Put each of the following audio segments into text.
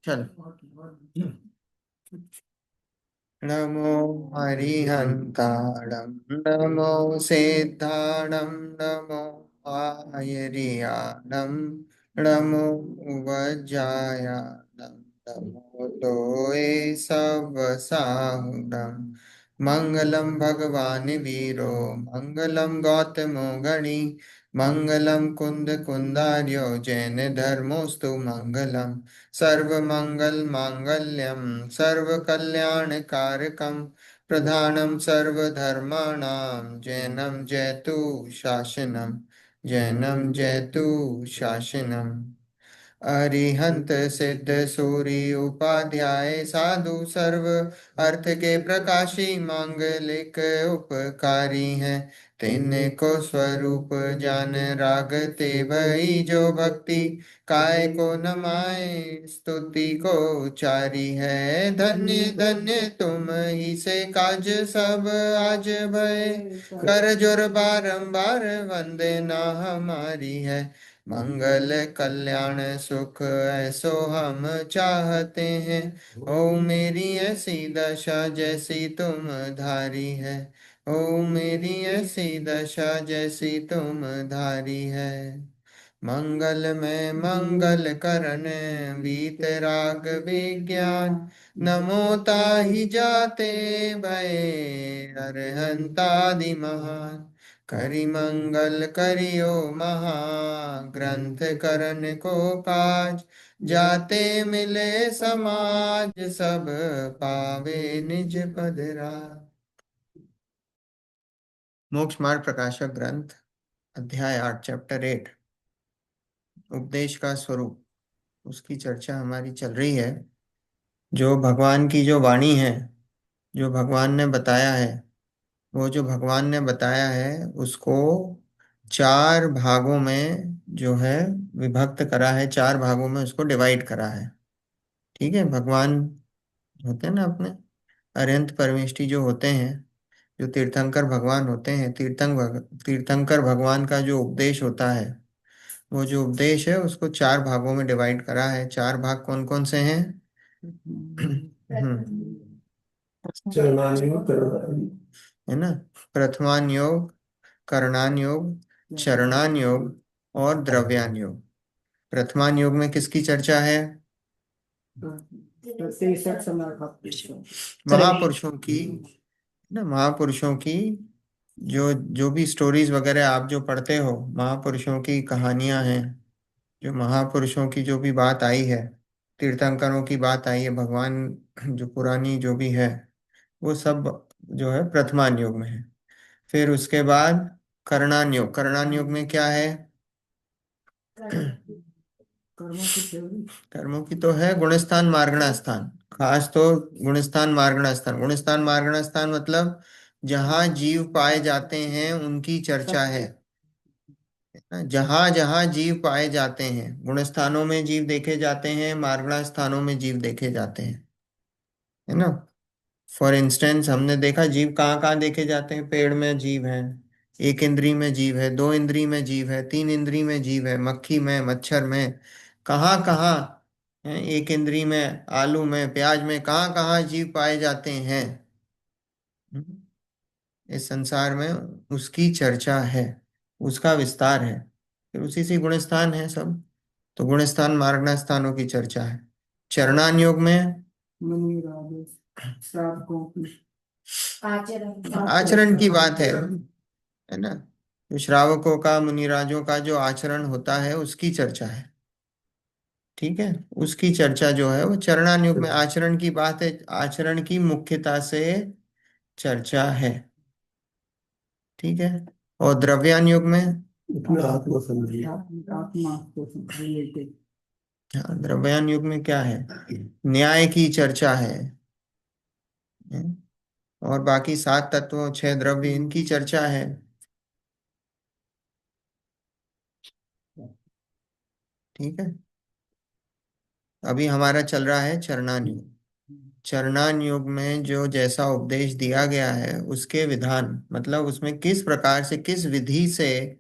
चल। नमो हरिहंताणं नमो सिद्धाणं नमो आयर्याणं नमो वज्रायाणं नमो लोये सवसाहुणं मंगलम भगवान वीरो मंगलम गौतमो गणी मंगलम कुंद कुंदार्यो जैन धर्मोस्तु मंगलम सर्वमंगल मांगल्यम सर्वकल्याणकारकम प्रधानम सर्वधर्माणां जैनम जयतु शासनम जैनम जयतु शासनम। अरिहंत सिद्ध सूरि उपाध्याय साधु सर्व अर्थ के प्रकाशी मांगलिक उपकारी हैं। तिनको स्वरूप जान रागते भई जो भक्ति काय को नमाए स्तुति को उचारी है। धन्य धन्य तुम ही से काज सब आज भय कर जोर बारंबार वंदना हमारी है। मंगल कल्याण सुख ऐसो हम चाहते हैं। ओ मेरी ऐसी दशा जैसी तुम धारी है। ओ मेरी ऐसी दशा जैसी तुम धारी है। मंगल में मंगल करन वीतराग विज्ञान नमो ताहि जाते भय अरहंतादि महान। करि मंगल करियो महा ग्रंथ करन को काज जाते मिले समाज सब पावे निज पद राज। मोक्ष मार्ग प्रकाशक ग्रंथ अध्याय 8 चैप्टर 8 उपदेश का स्वरूप, उसकी चर्चा हमारी चल रही है। जो भगवान की जो वाणी है, जो भगवान ने बताया है, वो जो भगवान ने बताया है उसको चार भागों में जो है विभक्त करा है, चार भागों में उसको डिवाइड करा है। ठीक है। भगवान होते हैं ना अपने अरिहंत परमेष्टि जो होते हैं, जो तीर्थंकर भगवान होते हैं, तीर्थंकर भगवान का जो उपदेश होता है, वो जो उपदेश है उसको चार भागों में डिवाइड करा है। चार भाग कौन कौन से हैं? है ना। प्रथमान योग, करणान योग, चरणान योग और द्रव्यान योग। प्रथमान योग में किसकी चर्चा है? महापुरुषों की। ना, महापुरुषों की जो जो भी स्टोरीज वगैरह आप जो पढ़ते हो, महापुरुषों की कहानियां हैं, जो महापुरुषों की जो भी बात आई है, तीर्थंकरों की बात आई है, भगवान जो पुरानी जो भी है, वो सब जो है प्रथमान योग में है। फिर उसके बाद करणान योग। करणान योग में क्या है? कर्मों की तो है गुणस्थान मार्गणा स्थान, खास तो गुणस्थान मार्गणा स्थान। गुणस्थान मार्गणा स्थान मतलब जहाँ जीव पाए जाते हैं उनकी चर्चा है। जहाँ जहाँ जीव पाए जाते हैं, गुण स्थानों में जीव देखे जाते हैं, मार्गणा स्थानों में जीव देखे जाते हैं। है ना। फॉर इंस्टेंस हमने देखा जीव कहाँ कहाँ देखे जाते हैं। पेड़ में जीव है, एक इंद्री में जीव है, दो इंद्री में जीव है, तीन इंद्री में जीव है, मक्खी में, मच्छर में, कहाँ कहाँ है, एक इंद्री में, आलू में, प्याज में, कहाँ कहाँ जीव पाए जाते हैं इस संसार में, उसकी चर्चा है, उसका विस्तार है। फिर उसी से गुणस्थान है सब। तो गुणस्थान मार्गना स्थानों की चर्चा है। चरणान योग में आचरण की बात है ना। जो श्रावकों का, मुनिराजों का जो आचरण होता है उसकी चर्चा है। ठीक है। उसकी चर्चा जो है वो चरणान योग में आचरण की बात है, आचरण की मुख्यता से चर्चा है। ठीक है। और द्रव्यान योग में हाँ, द्रव्यान युग में क्या है? न्याय की चर्चा है। और बाकी सात तत्वों, छह द्रव्य, इनकी चर्चा है। ठीक है। अभी हमारा चल रहा है चरणान युग। चरणान युग में जो जैसा उपदेश दिया गया है उसके विधान, मतलब उसमें किस प्रकार से, किस विधि से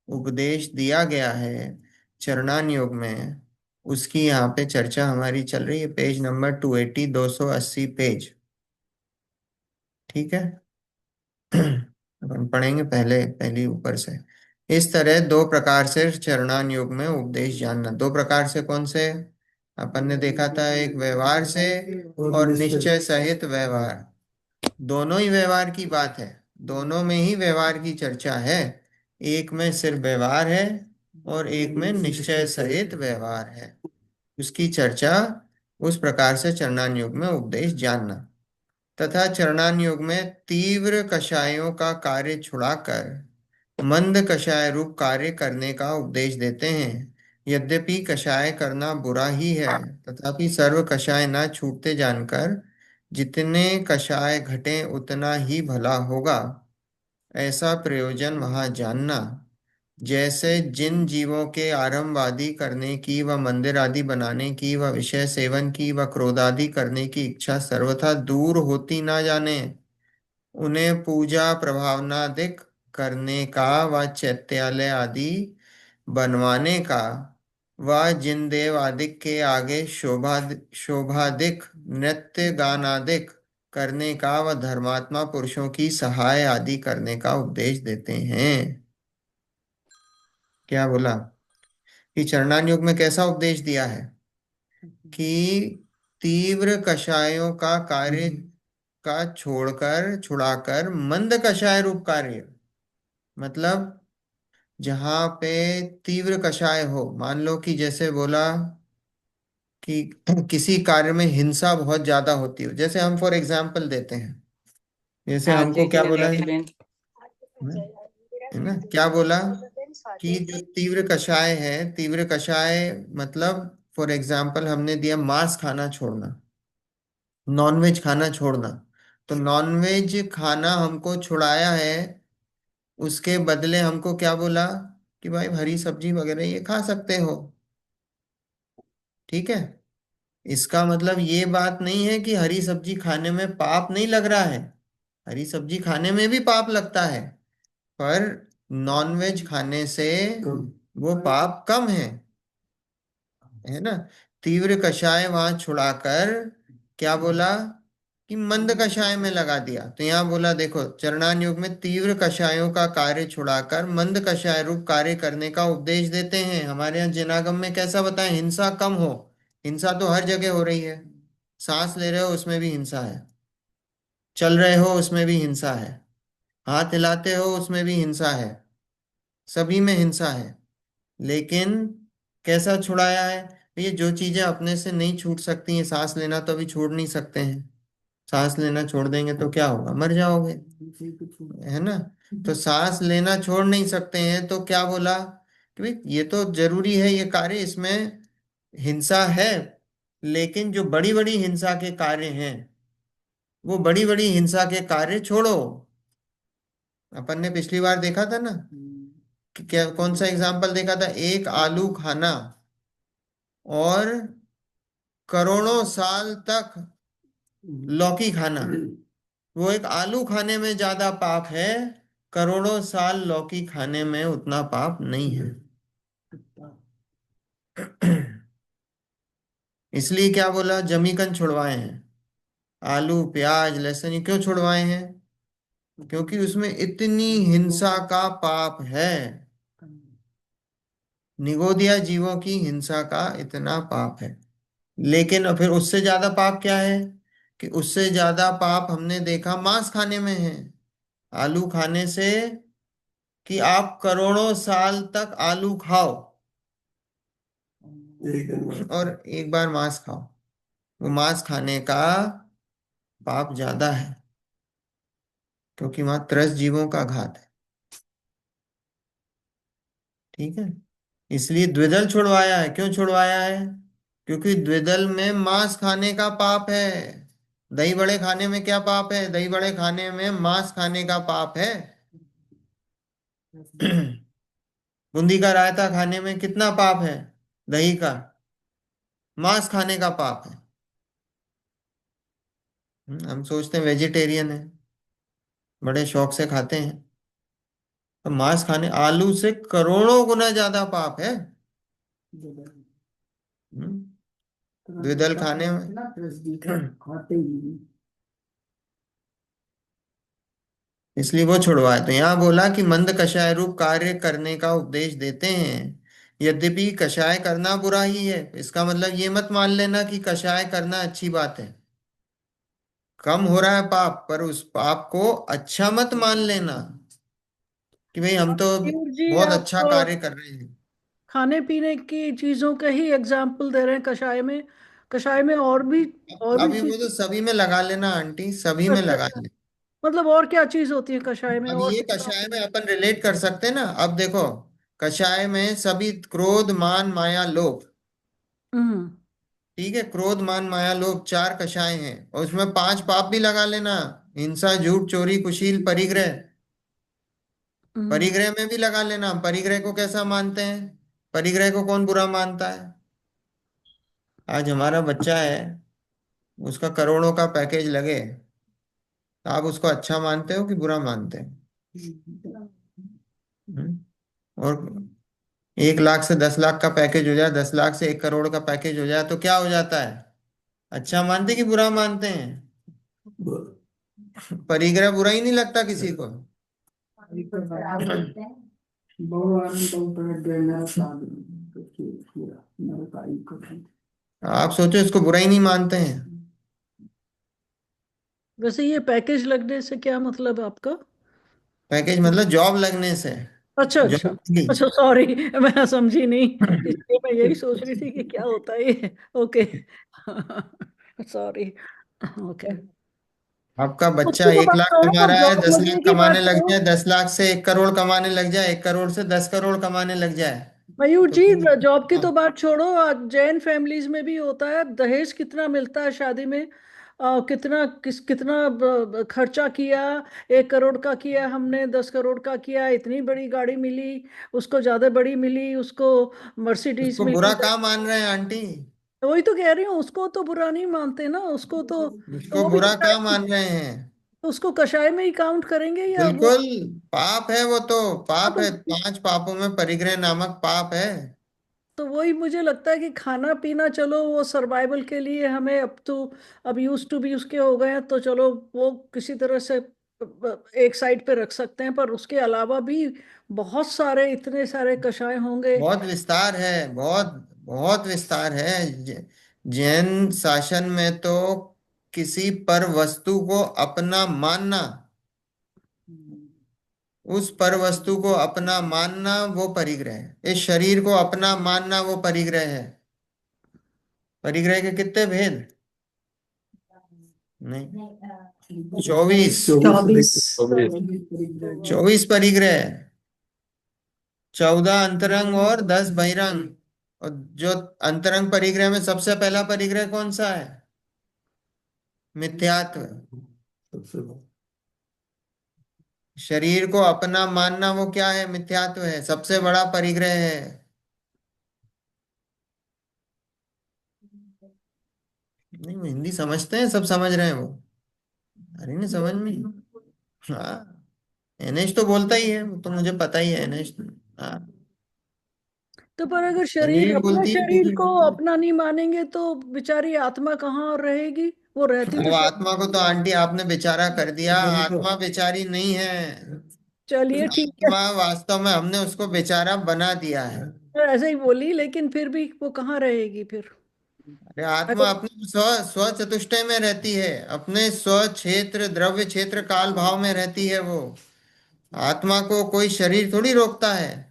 उपदेश दिया गया है चरणान युग में, उसकी यहाँ पे चर्चा हमारी चल रही है। Page number 280, 280 page. ठीक है। अपन पढ़ेंगे पहले, पहली ऊपर से। इस तरह दो प्रकार से चरणान युग में उपदेश जानना। दो प्रकार से कौन से? अपन ने देखा था, एक व्यवहार से और निश्चय सहित व्यवहार। दोनों ही व्यवहार की बात है, दोनों में ही व्यवहार की चर्चा है। एक में सिर्फ व्यवहार है और एक में निश्चय सहित व्यवहार है। उसकी चर्चा, उस प्रकार से चरणान युग में उपदेश जानना। तथा चरणान युग में तीव्र कषायों का कार्य छुड़ाकर मंद कषाय रूप कार्य करने का उपदेश देते हैं। यद्यपि कषाय करना बुरा ही है, तथापि सर्व कषाय न छूटते जानकर जितने कषाय घटे उतना ही भला होगा, ऐसा प्रयोजन वहां जानना। जैसे जिन जीवों के आरंभ आदि करने की व मंदिर आदि बनाने की व विषय सेवन की व क्रोधादि करने की इच्छा सर्वथा दूर होती ना जाने, उन्हें पूजा प्रभावनादिक करने का व चैत्यालय आदि बनवाने का व जिन देव आदिक के आगे शोभादिक नृत्य गानादिक करने का व धर्मात्मा पुरुषों की सहाय आदि करने का उपदेश देते हैं। क्या बोला? कि चरणान युग में कैसा उपदेश दिया है? कि तीव्र कषायों का कार्य का छुड़ाकर मंद कषाय रूप कार्य, मतलब जहां पे तीव्र कषाय हो, मान लो कि जैसे बोला कि किसी कार्य में हिंसा बहुत ज्यादा होती हो, जैसे हम फॉर एग्जाम्पल देते हैं, जैसे हाँ हमको क्या देखिए बोला रेवती बहन। है ना, क्या बोला कि जो तीव्र कषाय है, तीव्र कषाय मतलब फॉर एग्जाम्पल हमने दिया मांस खाना छोड़ना, नॉनवेज खाना छोड़ना। तो नॉनवेज खाना हमको छुड़ाया है, उसके बदले हमको क्या बोला कि भाई हरी सब्जी वगैरह ये खा सकते हो। ठीक है। इसका मतलब ये बात नहीं है कि हरी सब्जी खाने में पाप नहीं लग रहा है, हरी सब्जी खाने में भी पाप लगता है, पर नॉनवेज खाने से वो पाप कम है ना। तीव्र कषाय वहां छुड़ाकर क्या बोला कि मंद कषाय में लगा दिया। तो यहाँ बोला देखो, चरणान युग में तीव्र कषायों का कार्य छुड़ाकर मंद कषाय रूप कार्य करने का उपदेश देते हैं। हमारे यहाँ जिनागम में कैसा बताएं, हिंसा कम हो। हिंसा तो हर जगह हो रही है, सांस ले रहे हो उसमें भी हिंसा है, चल रहे हो उसमें भी हिंसा है, हाथ हिलाते हो उसमें भी हिंसा है, सभी में हिंसा है। लेकिन कैसा छुड़ाया है? ये जो चीजें अपने से नहीं छूट सकती हैं, सांस लेना तो अभी छोड़ नहीं सकते हैं, सांस लेना छोड़ देंगे तो क्या होगा, मर जाओगे, है ना। तो सांस लेना छोड़ नहीं सकते हैं, तो क्या बोला कि भाई ये तो जरूरी है ये कार्य, इसमें हिंसा है, लेकिन जो बड़ी बड़ी हिंसा के कार्य हैं, वो बड़ी बड़ी हिंसा के कार्य छोड़ो। अपन ने पिछली बार देखा था ना कि क्या, कौन सा एग्जाम्पल देखा था, एक आलू खाना और करोड़ों साल तक लौकी खाना। वो एक आलू खाने में ज्यादा पाप है, करोड़ों साल लौकी खाने में उतना पाप नहीं है। इसलिए क्या बोला, जमीकन छुड़वाए हैं, आलू प्याज लहसुन ये क्यों छुड़वाए हैं? क्योंकि उसमें इतनी हिंसा का पाप है, निगोदिया जीवों की हिंसा का इतना पाप है। लेकिन फिर उससे ज्यादा पाप क्या है? कि उससे ज्यादा पाप हमने देखा मांस खाने में है, आलू खाने से, कि आप करोड़ों साल तक आलू खाओ और एक बार मांस खाओ, वो मांस खाने का पाप ज्यादा है, क्योंकि वहां त्रस्त जीवों का घात है। ठीक है। इसलिए द्विदल छुड़वाया है। क्यों छुड़वाया है? क्योंकि द्विदल में मांस खाने का पाप है। दही बड़े खाने में क्या पाप है? दही बड़े खाने में मांस खाने का पाप है। बूंदी का रायता खाने में कितना पाप है? दही का, मांस खाने का पाप है। हम सोचते हैं वेजिटेरियन है, बड़े शौक से खाते हैं। तो मांस खाने, आलू से करोड़ों गुना ज्यादा पाप है। हम्म, द्विदल खाने में इसलिए वो छुड़वाए। तो यहाँ बोला कि मंद कषाय रूप कार्य करने का उपदेश देते हैं। यद्यपि कषाय करना बुरा ही है, इसका मतलब ये मत मान लेना कि कषाय करना अच्छी बात है। कम हो रहा है पाप, पर उस पाप को अच्छा मत मान लेना कि भाई हम तो मयूर जी, बहुत आप अच्छा कार्य कर रहे हैं। खाने पीने की चीजों का ही एग्जाम्पल दे रहे हैं कषाय में। कषाय में और भी अभी वो तो चीज। सभी में लगा लेना आंटी, सभी में अच्छा लगा अच्छा। लेना। मतलब और क्या चीज होती है कषाय में, अब और ये कषाय में अपन रिलेट कर सकते हैं ना। अब देखो, कषाय में सभी क्रोध मान माया लोभ, हम्म ठीक है, क्रोध मान माया लोभ चार कषाय हैं, और उसमें पांच पाप भी लगा लेना। हिंसा, झूठ, चोरी, कुशील, परिग्रह। हम्म। परिग्रह में भी लगा लेना। परिग्रह को कैसा मानते हैं? परिग्रह को कौन बुरा मानता है? आज हमारा बच्चा है, उसका करोड़ों का पैकेज लगे, तो आप उसको अच्छा मानते हो कि बुरा मानते हैं? हम्म? और 1 लाख से 10 लाख का पैकेज हो जाए, 10 लाख से 1 करोड़ का पैकेज हो जाए, तो क्या हो जाता है? अच्छा मानते कि बुरा मानते हैं? परिग्रह बुरा ही नहीं लगता किसी को। आप सोचो, इसको बुरा ही नहीं मानते हैं। वैसे ये पैकेज लगने से क्या मतलब है आपका? पैकेज मतलब जॉब लगने से। अच्छा अच्छा। जॉब की। अच्छा सॉरी, मैं समझी नहीं। इसलिए मैं यही सोच रही थी कि क्या होता है ये। ओके। सॉरी। ओके। आपका बच्चा उसकी तो एक बात लाख छोड़ो, कमा अब रहा है, जॉब दस लगने लाख की कमाने बात लग करो। जाए, 10 लाख से 1 करोड़ कमाने लग जाए, 1 करोड़ से 10 करोड़ कमाने लग जाए, मयूर तो जी, फिर जॉब की तो हाँ, बात छोड़ो, आज जैन फैमिलीज में भी होता है, दहेज कितना मिलता है शादी में। कितना खर्चा किया। 1 करोड़ का किया हमने, 10 करोड़ का किया, इतनी बड़ी गाड़ी मिली, उसको ज्यादा बड़ी मिली, उसको मर्सिडीज उसको बुरा मिली। काम मान रहे हैं आंटी। वही तो कह रही हूँ, उसको तो बुरा नहीं मानते ना, उसको तो उसको वो भी बुरा कषाय काम मान रहे हैं। तो उसको कषाय में ही काउंट करेंगे या वो? बिल्कुल। पाप है वो तो। हाँ, पाप है, 5 पापों में परिग्रह नामक पाप है। तो वही मुझे लगता है कि खाना पीना चलो वो सर्वाइवल के लिए हमें अब यूज टू भी उसके हो गए हैं, तो चलो वो किसी तरह से एक साइड पे रख सकते हैं, पर उसके अलावा भी बहुत सारे, इतने सारे कषाय होंगे। बहुत विस्तार है, बहुत बहुत विस्तार है। जैन शासन में तो किसी पर वस्तु को अपना मानना, उस पर वस्तु को अपना मानना वो परिग्रह है। इस शरीर को अपना मानना वो परिग्रह है। परिग्रह के कितने भेद? नहीं, 24। 24। 24 परिग्रह। 14 अंतरंग और 10 बहिरंग। और जो अंतरंग परिग्रह में सबसे पहला परिग्रह कौन सा है? मिथ्यात्व। शरीर को अपना मानना वो क्या है? मिथ्यात्व है, सबसे बड़ा परिग्रह है। नहीं, वो हिंदी समझते हैं, सब समझ रहे हैं वो। अरे नहीं समझ में। हाँ, एनएच तो बोलता ही है, वो तो मुझे पता ही है एनएच। हाँ। तो पर अगर शरीर, शरीर अपने बोलती है शरीर पूरी को दुनिया। अपना नहीं मानेंगे तो बेचारी आत्मा कहाँ और रहेगी? वो रहती अब तो शरीर। आत्मा को तो आंटी आपने बेचारा कर दिया। आत्मा बेचारी नहीं है। चलिए ठीक है। आत्मा वास्तव में हमने उसको बेचारा बना दिया है। तो ऐसे ही बोली, लेकिन फिर भी वो कहाँ रहेगी फिर? अरे आत्मा अगर अपने स्व स्व चतुष्टय में रहती है, अपने स्व क्षेत्र, द्रव्य क्षेत्र, काल भाव में रहती है वो। आत्मा को कोई शरीर थोड़ी रोकता है।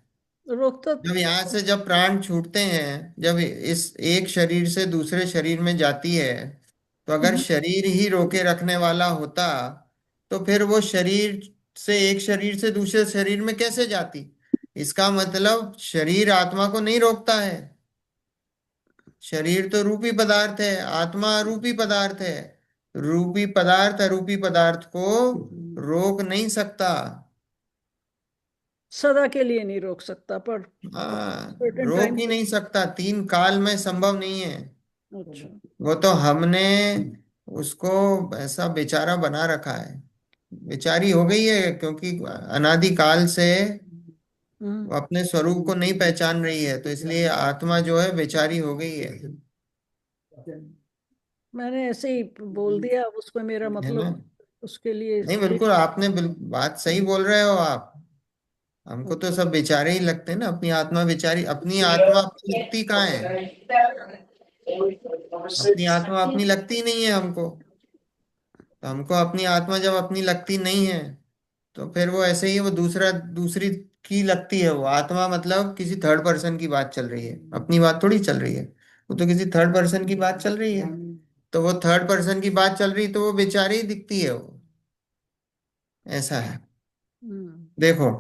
रोकता। जब यहाँ से जब प्राण छूटते हैं, जब इस एक शरीर से दूसरे शरीर में जाती है, तो अगर हम्म, शरीर ही रोके रखने वाला होता, तो फिर वो शरीर से एक शरीर से दूसरे शरीर में कैसे जाती? इसका मतलब शरीर आत्मा को नहीं रोकता है। शरीर तो रूपी पदार्थ है, आत्मा अरूपी पदार्थ है। रूपी पदार्थ अरूपी पदार्थ को रोक नहीं सकता। सदा के लिए नहीं रोक सकता, पर हाँ, सर्टेन रोक टाइम। ही नहीं सकता, 3 काल में संभव नहीं है। अच्छा। वो तो हमने उसको ऐसा बेचारा बना रखा है, बेचारी हो गई है, क्योंकि अनादि काल से हम्म। वो अपने स्वरूप को नहीं पहचान रही है, तो इसलिए आत्मा जो है बेचारी हो गई है। मैंने ऐसे ही बोल दिया, अब उसमें मेरा है ना? मतलब उसके लिए नहीं, ये। बिल्कुल आपने बात सही बोल रहे हो आप। हमको तो सब बेचारे ही लगते हैं ना, अपनी आत्मा बेचारी, अपनी आत्मा अपनी लगती कहाँ है? अपनी आत्मा अपनी लगती ही नहीं है हमको। तो हमको अपनी आत्मा जब अपनी लगती नहीं है, तो फिर वो ऐसे ही वो दूसरा दूसरी की लगती है। वो आत्मा मतलब किसी थर्ड पर्सन की बात चल रही है, अपनी बात थोड़ी चल रही है। वो तो किसी थर्ड पर्सन की बात चल रही है। तो वो थर्ड पर्सन की बात चल रही, तो वो बेचारी ही दिखती है वो। ऐसा है। हम्म। देखो,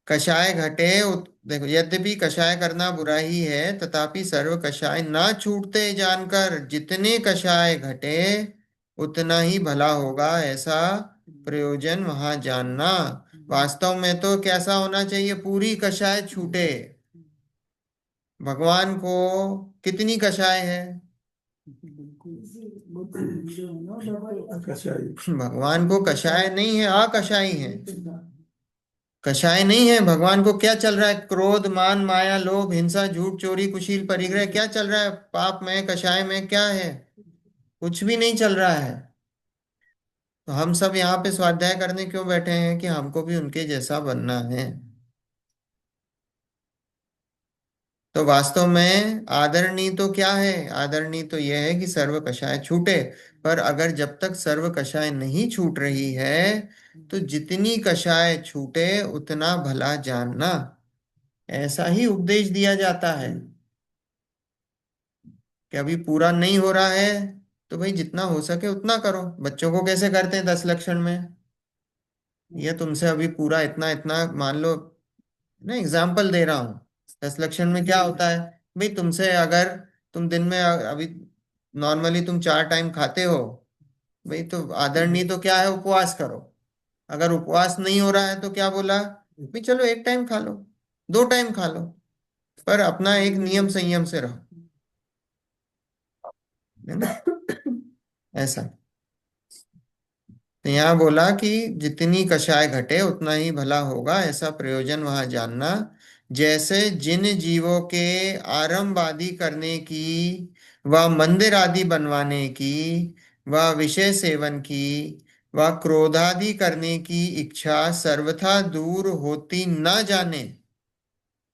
कषाय घटे देखो, यद्यपि कषाय करना बुरा ही है, तथापि सर्व कषाय ना छूटते जानकर जितने कषाय घटे उतना ही भला होगा, ऐसा प्रयोजन वहां जानना। वास्तव में तो कैसा होना चाहिए? पूरी कषाय छूटे। भगवान को कितनी कषाय है? भगवान को कषाय नहीं है, अकषाई है। कषाय नहीं है। भगवान को क्या चल रहा है? क्रोध, मान, माया, लोभ, हिंसा, झूठ, चोरी, कुशील, परिग्रह, क्या चल रहा है? पाप में, कषाय में क्या है? कुछ भी नहीं चल रहा है। तो हम सब यहाँ पे स्वाध्याय करने क्यों बैठे हैं? कि हमको भी उनके जैसा बनना है। तो वास्तव में आदरणीय तो क्या है? आदरणीय तो यह है कि सर्व कषाय छूटे। पर अगर जब तक सर्व कषाय नहीं छूट रही है, तो जितनी कषाय छूटे उतना भला जानना, ऐसा ही उपदेश दिया जाता है। कि अभी पूरा नहीं हो रहा है, तो भाई जितना हो सके उतना करो। बच्चों को कैसे करते हैं 10 लक्षण में? ये तुमसे अभी पूरा इतना इतना मान लो, ना एग्जाम्पल दे रहा हूँ। 10 लक्षण में क्या होता है? भाई तुमसे अगर तुम दिन में अभी नॉर्मली तुम 4 टाइम खाते हो, भाई तो आदरणीय तो क्या है? उपवास करो। अगर उपवास नहीं हो रहा है तो क्या बोला? भाई चलो 1 टाइम खा लो, 2 टाइम खा लो, पर अपना एक नियम संयम से रहो। है ना? ऐसा। तो यहाँ बोला कि जितनी कषाय घटे उतना ही भला होगा, ऐसा प्रयोजन वहां जानना। जैसे जिन जीवों के आरंभ आदि करने की, व मंदिर आदि बनवाने की, व विषय सेवन की, व क्रोधादि करने की इच्छा सर्वथा दूर होती न जाने,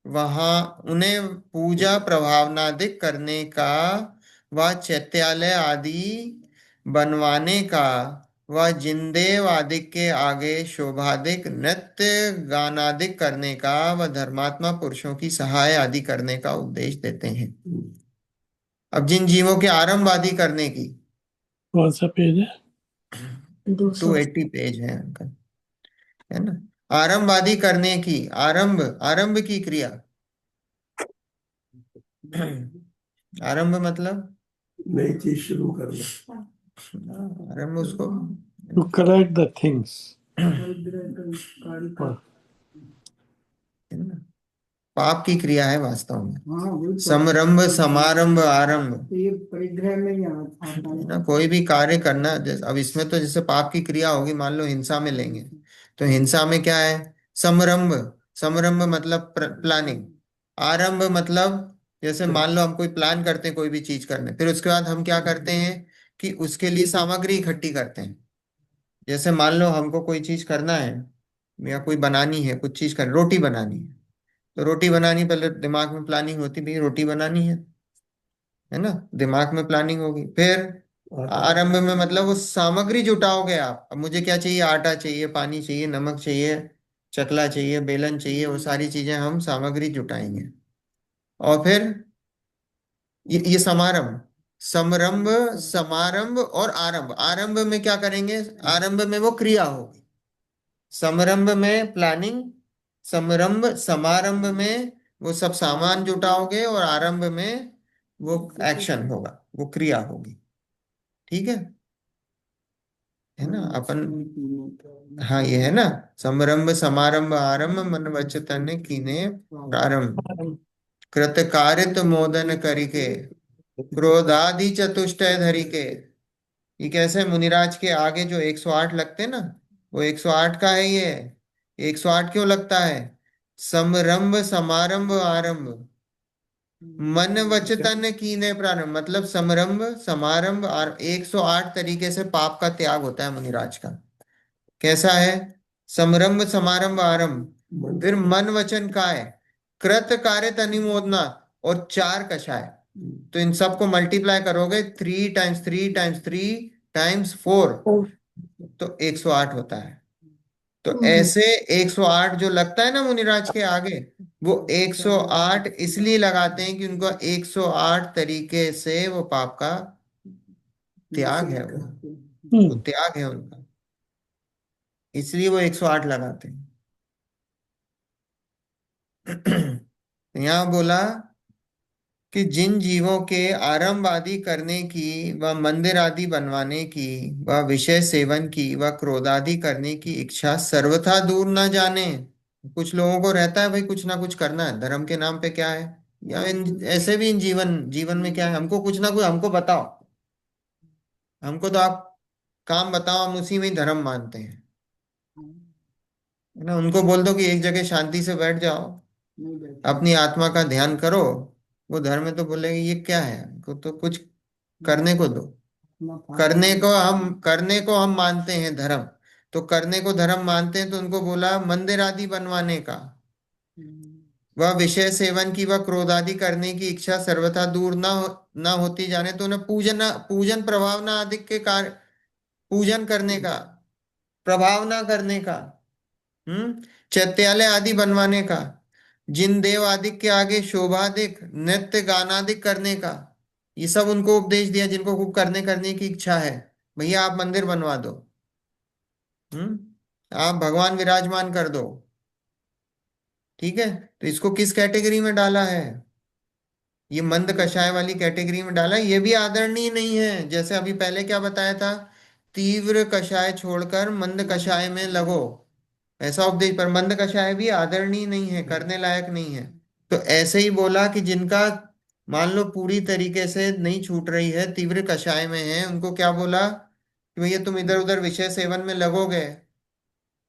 वहां उन्हें पूजा प्रभावनादिक करने का, व चैत्यालय आदि बनवाने का, व जिनदेव आदि के आगे शोभादिक नृत्य गानादिक करने का, व धर्मात्मा पुरुषों की सहाय आदि करने का उपदेश देते हैं। अब जिन जीवों के आरंभ आदि करने की, कौन सा पेज है? 280 पेज है अंकल। है ना? आरंभ आदि करने की, आरंभ, आरंभ की क्रिया। आरंभ मतलब नई चीज शुरू करना। आरंभ उसको टू कलेक्ट द थिंग्स। पाप की क्रिया है वास्तव में। समरंभ, समारंभ, आरंभ, तो ये परिग्रह में ही आता है ना? है। कोई भी कार्य करना, जैसे अब इसमें तो जैसे पाप की क्रिया होगी, मान लो हिंसा में लेंगे, तो हिंसा में क्या है? समरंभ। समरंभ मतलब प्लानिंग। आरंभ मतलब जैसे मान लो हम कोई प्लान करते हैं कोई भी चीज करने, फिर उसके बाद हम क्या करते हैं कि उसके लिए सामग्री इकट्ठी करते हैं। जैसे मान लो हमको कोई चीज करना है, या कोई बनानी है, कुछ चीज कर, रोटी बनानी है, तो रोटी बनानी पहले दिमाग में प्लानिंग होती, भाई रोटी बनानी है ना? दिमाग में प्लानिंग होगी। फिर आरंभ में मतलब वो सामग्री जुटाओगे आप। अब मुझे क्या चाहिए? आटा चाहिए, पानी चाहिए, नमक चाहिए, चकला चाहिए, बेलन चाहिए, वो सारी चीजें हम सामग्री जुटाएंगे। और फिर ये समारंभ, समरंभ, समारंभ और आरंभ। आरंभ में क्या करेंगे? आरंभ में वो क्रिया होगी। समारंभ में प्लानिंग, समारंभ समारंभ में वो सब सामान जुटाओगे, और आरंभ में वो एक्शन होगा, वो क्रिया होगी। ठीक है ना? अपन, हाँ ये है ना, समारंभ समारंभ आरंभ मन वचतन कीने प्रारंभ, कृत कारित मोदन करिके, क्रोधादि चतुष्टय धरिके। ये कैसे, मुनिराज के आगे जो 108 लगते ना, वो 108 का है ये। 108 क्यों लगता है? समरंभ समारंभ आरंभ, मन वचतन कीने प्रारंभ, मतलब समरंभ समारंभ और 108 तरीके से पाप का त्याग होता है मुनिराज का। कैसा है? समरंभ समारंभ आरंभ, फिर मन वचन का है, कृत कार्य अनुमोदना, और 4 कषाय। तो इन सबको मल्टीप्लाई करोगे, 3 × 3 × 3 × 4, तो 108 होता है। तो ऐसे 108 जो लगता है ना मुनिराज के आगे, वो 108 इसलिए लगाते हैं कि उनको 108 तरीके से वो पाप का त्याग है, वो त्याग है उनका, इसलिए वो 108 लगाते हैं। यहाँ बोला कि जिन जीवों के आरंभ आदि करने की व मंदिर आदि बनवाने की व विषय सेवन की व क्रोध आदि करने की इच्छा सर्वथा दूर न जाने। कुछ लोगों को रहता है भाई कुछ ना कुछ करना है धर्म के नाम पे, क्या है, या ऐसे भी इन जीवन जीवन में क्या है, हमको कुछ ना कुछ हमको बताओ, हमको तो आप काम बताओ, हम उसी में ही धर्म मानते हैं, है ना। उनको बोल दो कि एक जगह शांति से बैठ जाओ, अपनी आत्मा का ध्यान करो, वो धर्म में तो बोलेंगे ये क्या है, हमको तो कुछ करने को दो। करने को हम मानते हैं धर्म, तो करने को धर्म मानते हैं, तो उनको बोला मंदिर आदि बनवाने का, वह विषय सेवन की व क्रोध आदि करने की इच्छा सर्वथा दूर न होती जाने, तो उन्हें पूजन पूजन प्रभावना आदि के कार्य, पूजन करने का, प्रभावना करने का, चैत्यालय आदि बनवाने का, जिन देव आदि के आगे शोभादिक नृत्य गानादिक करने का, ये सब उनको उपदेश दिया जिनको खूब करने करने की इच्छा है। भैया आप मंदिर बनवा दो, आप भगवान विराजमान कर दो, ठीक है। तो इसको किस कैटेगरी में डाला है? ये मंद कषाय वाली कैटेगरी में डाला है। ये भी आदरणीय नहीं है, जैसे अभी पहले क्या बताया था, तीव्र कषाय छोड़कर मंद कषाय में लगो, ऐसा उपदेश। पर मंद कषाय भी आदरणीय नहीं है, करने लायक नहीं है। तो ऐसे ही बोला कि जिनका मान लो पूरी तरीके से नहीं छूट रही है, तीव्र कषाय में है, उनको क्या बोला कि भैया तुम इधर उधर विषय सेवन में लगोगे,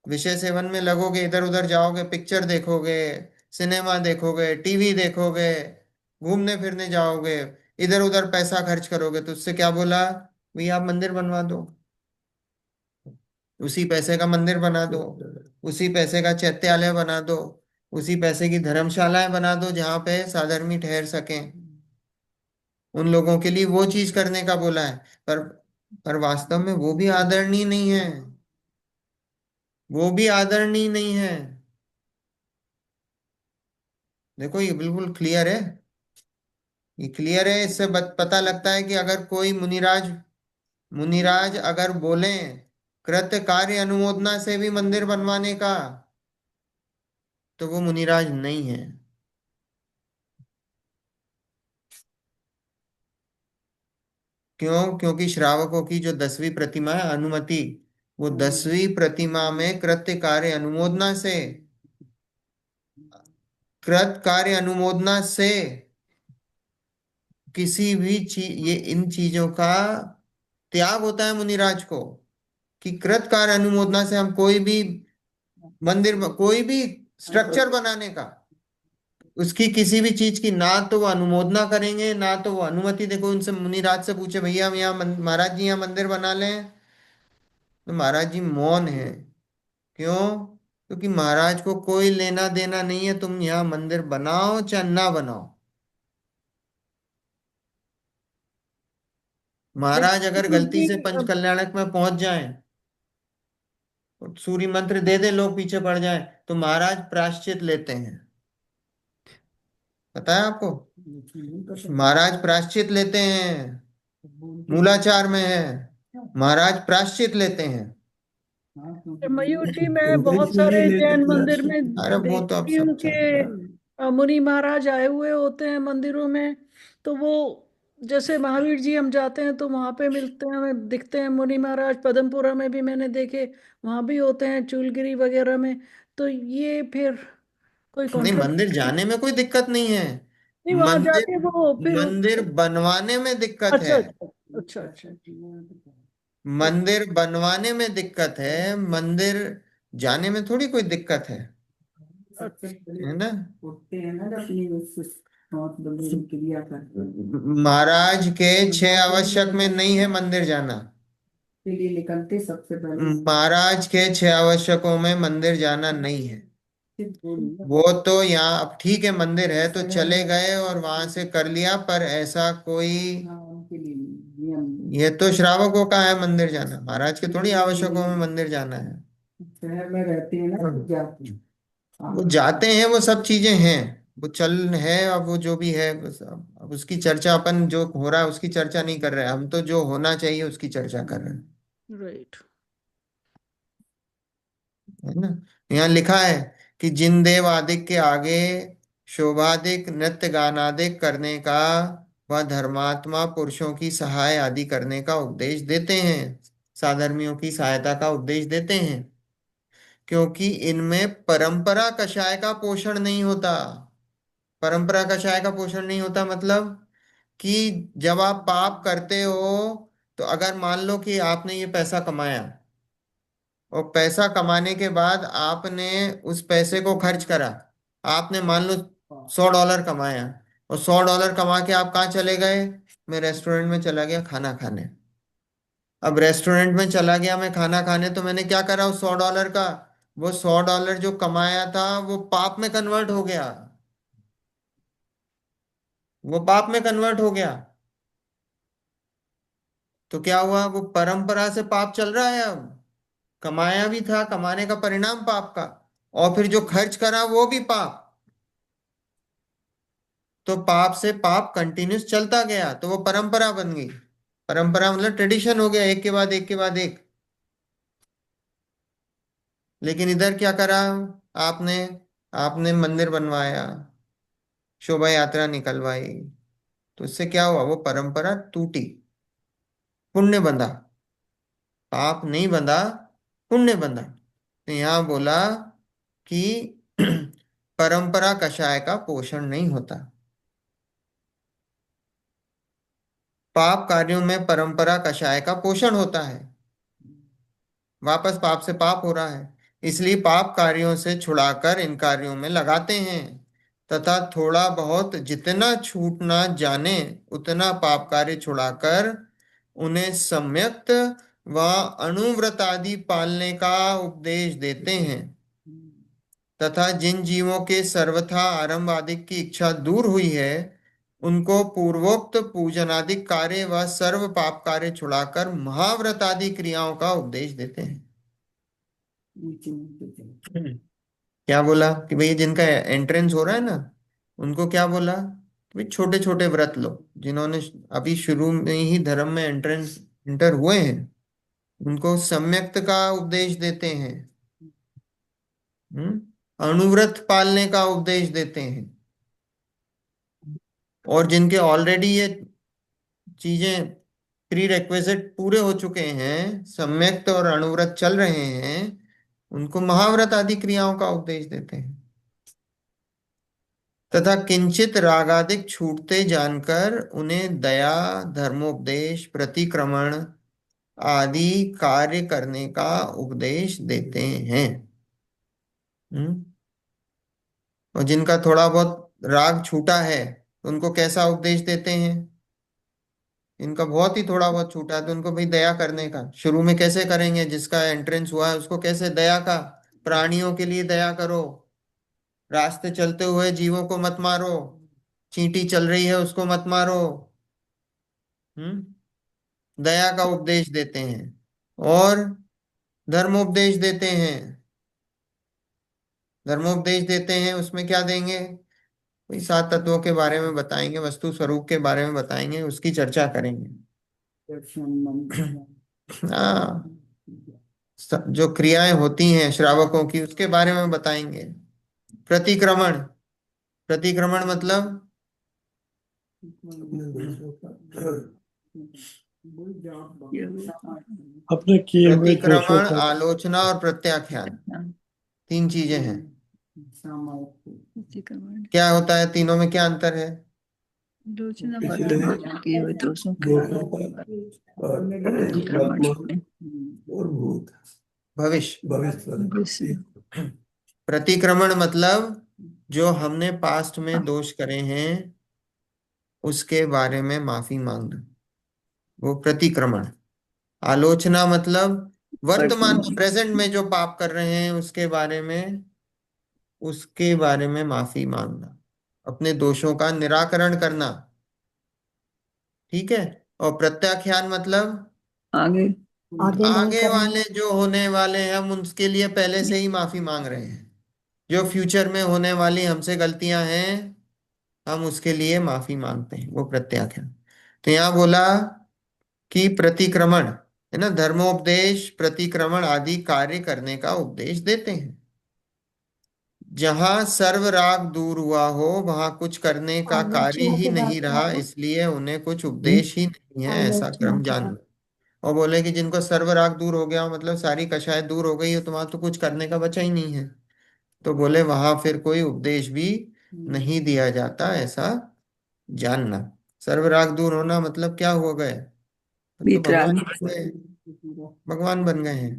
विषय सेवन में लगोगे, इधर उधर जाओगे, पिक्चर देखोगे, सिनेमा देखोगे, टीवी देखोगे, घूमने फिरने जाओगे, इधर उधर पैसा खर्च करोगे, तो उससे क्या बोला, भैया आप मंदिर बनवा दो, उसी पैसे का मंदिर बना दो, उसी पैसे का चैत्यालय बना दो, उसी पैसे की धर्मशालाएं बना दो जहां पे साधर्मी ठहर सकें, उन लोगों के लिए वो चीज करने का बोला है। पर वास्तव में वो भी आदरणीय नहीं है, वो भी आदरणीय नहीं है। देखो ये बिल्कुल क्लियर है, ये क्लियर है, इससे पता लगता है कि अगर कोई मुनिराज, मुनिराज अगर बोले कृत्य कार्य अनुमोदना से भी मंदिर बनवाने का, तो वो मुनिराज नहीं है। क्यों? क्योंकि श्रावकों की जो 10वीं प्रतिमा है अनुमति, वो 10वीं प्रतिमा में कृत्य कार्य अनुमोदना से, कृत कार्य अनुमोदना से किसी भी चीज, ये इन चीजों का त्याग होता है मुनिराज को, कि कृत कार्य अनुमोदना से हम कोई भी मंदिर, कोई भी स्ट्रक्चर बनाने का, उसकी किसी भी चीज की ना तो वो अनुमोदना करेंगे ना तो वो अनुमति। देखो उनसे मुनिराज से पूछे भैया हम यहाँ महाराज जी यहाँ मंदिर बना लें, तो महाराज जी मौन है। क्यों? क्योंकि महाराज को कोई लेना देना नहीं है तुम यहाँ मंदिर बनाओ चाहे ना बनाओ। महाराज अगर गलती से क्योंकि पंचकल्याणक में पहुंच जाएं और सूर्य मंत्र दे दे लोग पीछे पड़ जाएं, तो महाराज प्रायश्चित लेते हैं, पता है आपको, महाराज प्रायश्चित लेते हैं, मूलाचार में है, महाराज प्रायश्चित लेते हैं। मयूर जी, मैं बहुत इंटेंशनली सारे ले जैन लेते मंदिर हैं। में अरे वो तो आप देखती हूँ सब कि जानते हैं। मुनि महाराज आए हुए होते हैं मंदिरों में। तो वो जैसे महावीर जी हम जाते हैं तो वहां पे मिलते हैं, हमें दिखते हैं मुनि महाराज। पदमपुरा में भी मैंने देखे, वहां भी होते हैं, चूलगिरी वगैरह में। तो ये फिर कोई नहीं, मंदिर कॉन्ट्रोवर्सी जाने में कोई दिक्कत नहीं है, नहीं, वहां मंदिर जाके वो फिर मंदिर बनवाने में दिक्कत अच्छा है। अच्छा अच्छा अच्छा। मंदिर बनवाने में दिक्कत है, मंदिर जाने में थोड़ी कोई दिक्कत सबसे पहले है ना। उठते हैं ना, जब अपनी उस बहुत बड़ी क्रिया करते महाराज के 6 आवश्यक में नहीं है मंदिर जाना। के लिए निकलते सबसे पहले महाराज के 6 आवश्यकों में मंदिर जाना नहीं है। सिर्फ वो नहीं है, वो तो यहाँ अब ठीक है, मंदिर है तो चले गए और वहां से कर लिया, पर ऐसा कोई, हाँ, उनके लिए नियम नहीं। ये तो श्रावकों का है मंदिर जाना, महाराज के थोड़ी आवश्यकों में मंदिर जाना है। शहर में रहते हैं ना तो जाते हैं। वो जाते हैं, वो सब चीजें हैं, वो चल है, अब वो जो भी है बस, अब उसकी चर्चा, अपन जो हो रहा है उसकी चर्चा नहीं कर रहे हैं, हम तो जो होना चाहिए उसकी चर्चा कर रहे हैं, राइट। है ना। यहाँ लिखा है कि जिन देव आदिक के आगे शोभादिक नृत्य गानादिक करने का, वह धर्मात्मा पुरुषों की सहाय आदि करने का उपदेश देते हैं, साधर्मियों की सहायता का उपदेश देते हैं, क्योंकि इनमें परंपरा कषाय का पोषण नहीं होता। परंपरा कषाय का पोषण नहीं होता मतलब कि जब आप पाप करते हो, तो अगर मान लो कि आपने ये पैसा कमाया, और पैसा कमाने के बाद आपने उस पैसे को खर्च करा, आपने मान लो $100 कमाया, और $100 कमा के आप कहाँ चले गए, मैं रेस्टोरेंट में चला गया खाना खाने। अब रेस्टोरेंट में चला गया मैं खाना खाने, तो मैंने क्या करा उस $100 का, वो $100 जो कमाया था वो पाप में कन्वर्ट हो गया, वो पाप में कन्वर्ट हो गया। तो क्या हुआ, वो परंपरा से पाप चल रहा है अब, कमाया भी था, कमाने का परिणाम पाप का, और फिर जो खर्च करा वो भी पाप। तो पाप से पाप कंटिन्यूस चलता गया, तो वो परंपरा बन गई। परंपरा मतलब ट्रेडिशन हो गया, एक के बाद एक के बाद एक। लेकिन इधर क्या करा आपने, आपने मंदिर बनवाया, शोभा यात्रा निकलवाई, तो इससे क्या हुआ, वो परंपरा टूटी, पुण्य बंधा, पाप नहीं बंधा, पुण्य बंधा। तो यहाँ बोला कि परंपरा कषाय का पोषण नहीं होता। पाप कार्यों में परंपरा कषाय का पोषण होता है, वापस पाप से पाप हो रहा है, इसलिए पाप कार्यों से छुड़ाकर इन कार्यों में लगाते हैं, तथा थोड़ा बहुत जितना छूटना जाने उतना पाप कार्य छुड़ाकर उन्हें सम्यक्त व अणुव्रत आदि पालने का उपदेश देते हैं, तथा जिन जीवों के सर्वथा आरंभ आदि की इच्छा दूर हुई है, उनको पूर्वोक्त पूजनादिक कार्य व सर्व पाप कार्य छुड़ाकर महाव्रत आदि क्रियाओं का उपदेश देते हैं। नीचे नीचे चले। क्या बोला कि भाई जिनका एंट्रेंस हो रहा है ना, उनको क्या बोला कि भाई छोटे छोटे व्रत लो, जिन्होंने अभी शुरू में ही धर्म में एंट्रेंस इंटर हुए हैं, उनको सम्यक्त का उपदेश देते हैं। अणुव्रत पालने का उपदेश देते हैं। और जिनके ऑलरेडी ये चीजें प्री रेक्विजिट पूरे हो चुके हैं, सम्यक्त और अणुव्रत चल रहे हैं, उनको महाव्रत आदि क्रियाओं का उपदेश देते हैं। तथा किंचित रागादिक छूटते जानकर उन्हें दया, धर्मोपदेश, प्रतिक्रमण आदि कार्य करने का उपदेश देते हैं। हम्म। और जिनका थोड़ा बहुत राग छूटा है, तो उनको कैसा उपदेश देते हैं, इनका बहुत ही थोड़ा बहुत छूटा है तो उनको भाई दया करने का, शुरू में कैसे करेंगे, जिसका एंट्रेंस हुआ है उसको कैसे दया का, प्राणियों के लिए दया करो, रास्ते चलते हुए जीवों को मत मारो, चींटी चल रही है उसको मत मारो। हम्म। दया का उपदेश देते हैं, और धर्मोपदेश देते हैं। धर्मोपदेश देते हैं, उसमें क्या देंगे, वही 7 तत्वों के बारे में बताएंगे, वस्तु स्वरूप के बारे में बताएंगे, उसकी चर्चा करेंगे। दर्शन मंत्र हाँ, जो क्रियाएं होती हैं श्रावकों की उसके बारे में बताएंगे। प्रतिक्रमण, प्रतिक्रमण मतलब अपने किए हुए दोषों प्रतिक्रमण, का आलोचना और प्रत्याख्यान, 3 चीजें हैं। सामायिक क्या होता है, तीनों में क्या अंतर है। आलोचना पिछले किए हुए दोषों के दोषों का और प्रतिक्रमण। वर्तमान और भूत भविष्य। भविष्य। प्रतिक्रमण मतलब जो हमने पास्ट में दोष करे हैं उसके बारे में माफी मांगना, वो प्रतिक्रमण। आलोचना मतलब वर्तमान में, प्रेजेंट में जो पाप कर रहे हैं उसके बारे में माफी मांगना, अपने दोषों का निराकरण करना। ठीक है। और प्रत्याख्यान मतलब आगे आगे नहीं आगे करेंगे। वाले जो होने वाले हैं हम उनके लिए पहले से ही माफी मांग रहे हैं। जो फ्यूचर में होने वाली हमसे गलतियां हैं हम उसके लिए माफी मांगते हैं, वो प्रत्याख्यान। तो यहाँ बोला कि प्रतिक्रमण है ना, धर्मोपदेश प्रतिक्रमण आदि कार्य करने का उपदेश देते हैं। जहां सर्व राग दूर हुआ हो वहां कुछ करने का कार्य आलोचना ही की बात नहीं कर रहा, रहे हैं। इसलिए उन्हें कुछ उपदेश ही नहीं है, ऐसा आलोचना क्रम की जान बात। लो। और बोले कि जिनको सर्व राग दूर हो गया हो, मतलब सारी कषाय दूर हो गई हो, तो वहां तो कुछ करने का बचा ही नहीं है। तो बोले वहां फिर कोई उपदेश भी नहीं दिया जाता, ऐसा जानना। सर्व राग दूर होना मतलब क्या हो गए, तब तो भगवान वीतराग। बन गए, भगवान बन गए हैं।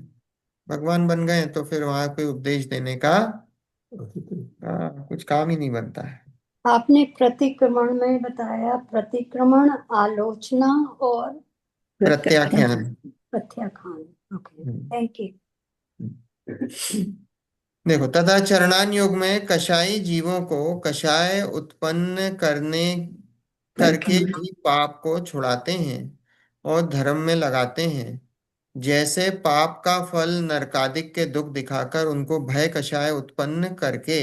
भगवान बन गए तो फिर वहां कोई उपदेश देने का कुछ काम ही नहीं बनता है। आपने प्रतिक्रमण में बताया, प्रतिक्रमण, आलोचना और प्रत्याख्यान। प्रत्याख्यान। Okay, hmm. Thank you. देखो, तथा चरणान योग में कषाई जीवों को कषाय उत्पन्न करने करके भी पाप को छुड़ाते हैं और धर्म में लगाते हैं। जैसे पाप का फल नरकादिक के दुख दिखाकर उनको भय कषाय उत्पन्न करके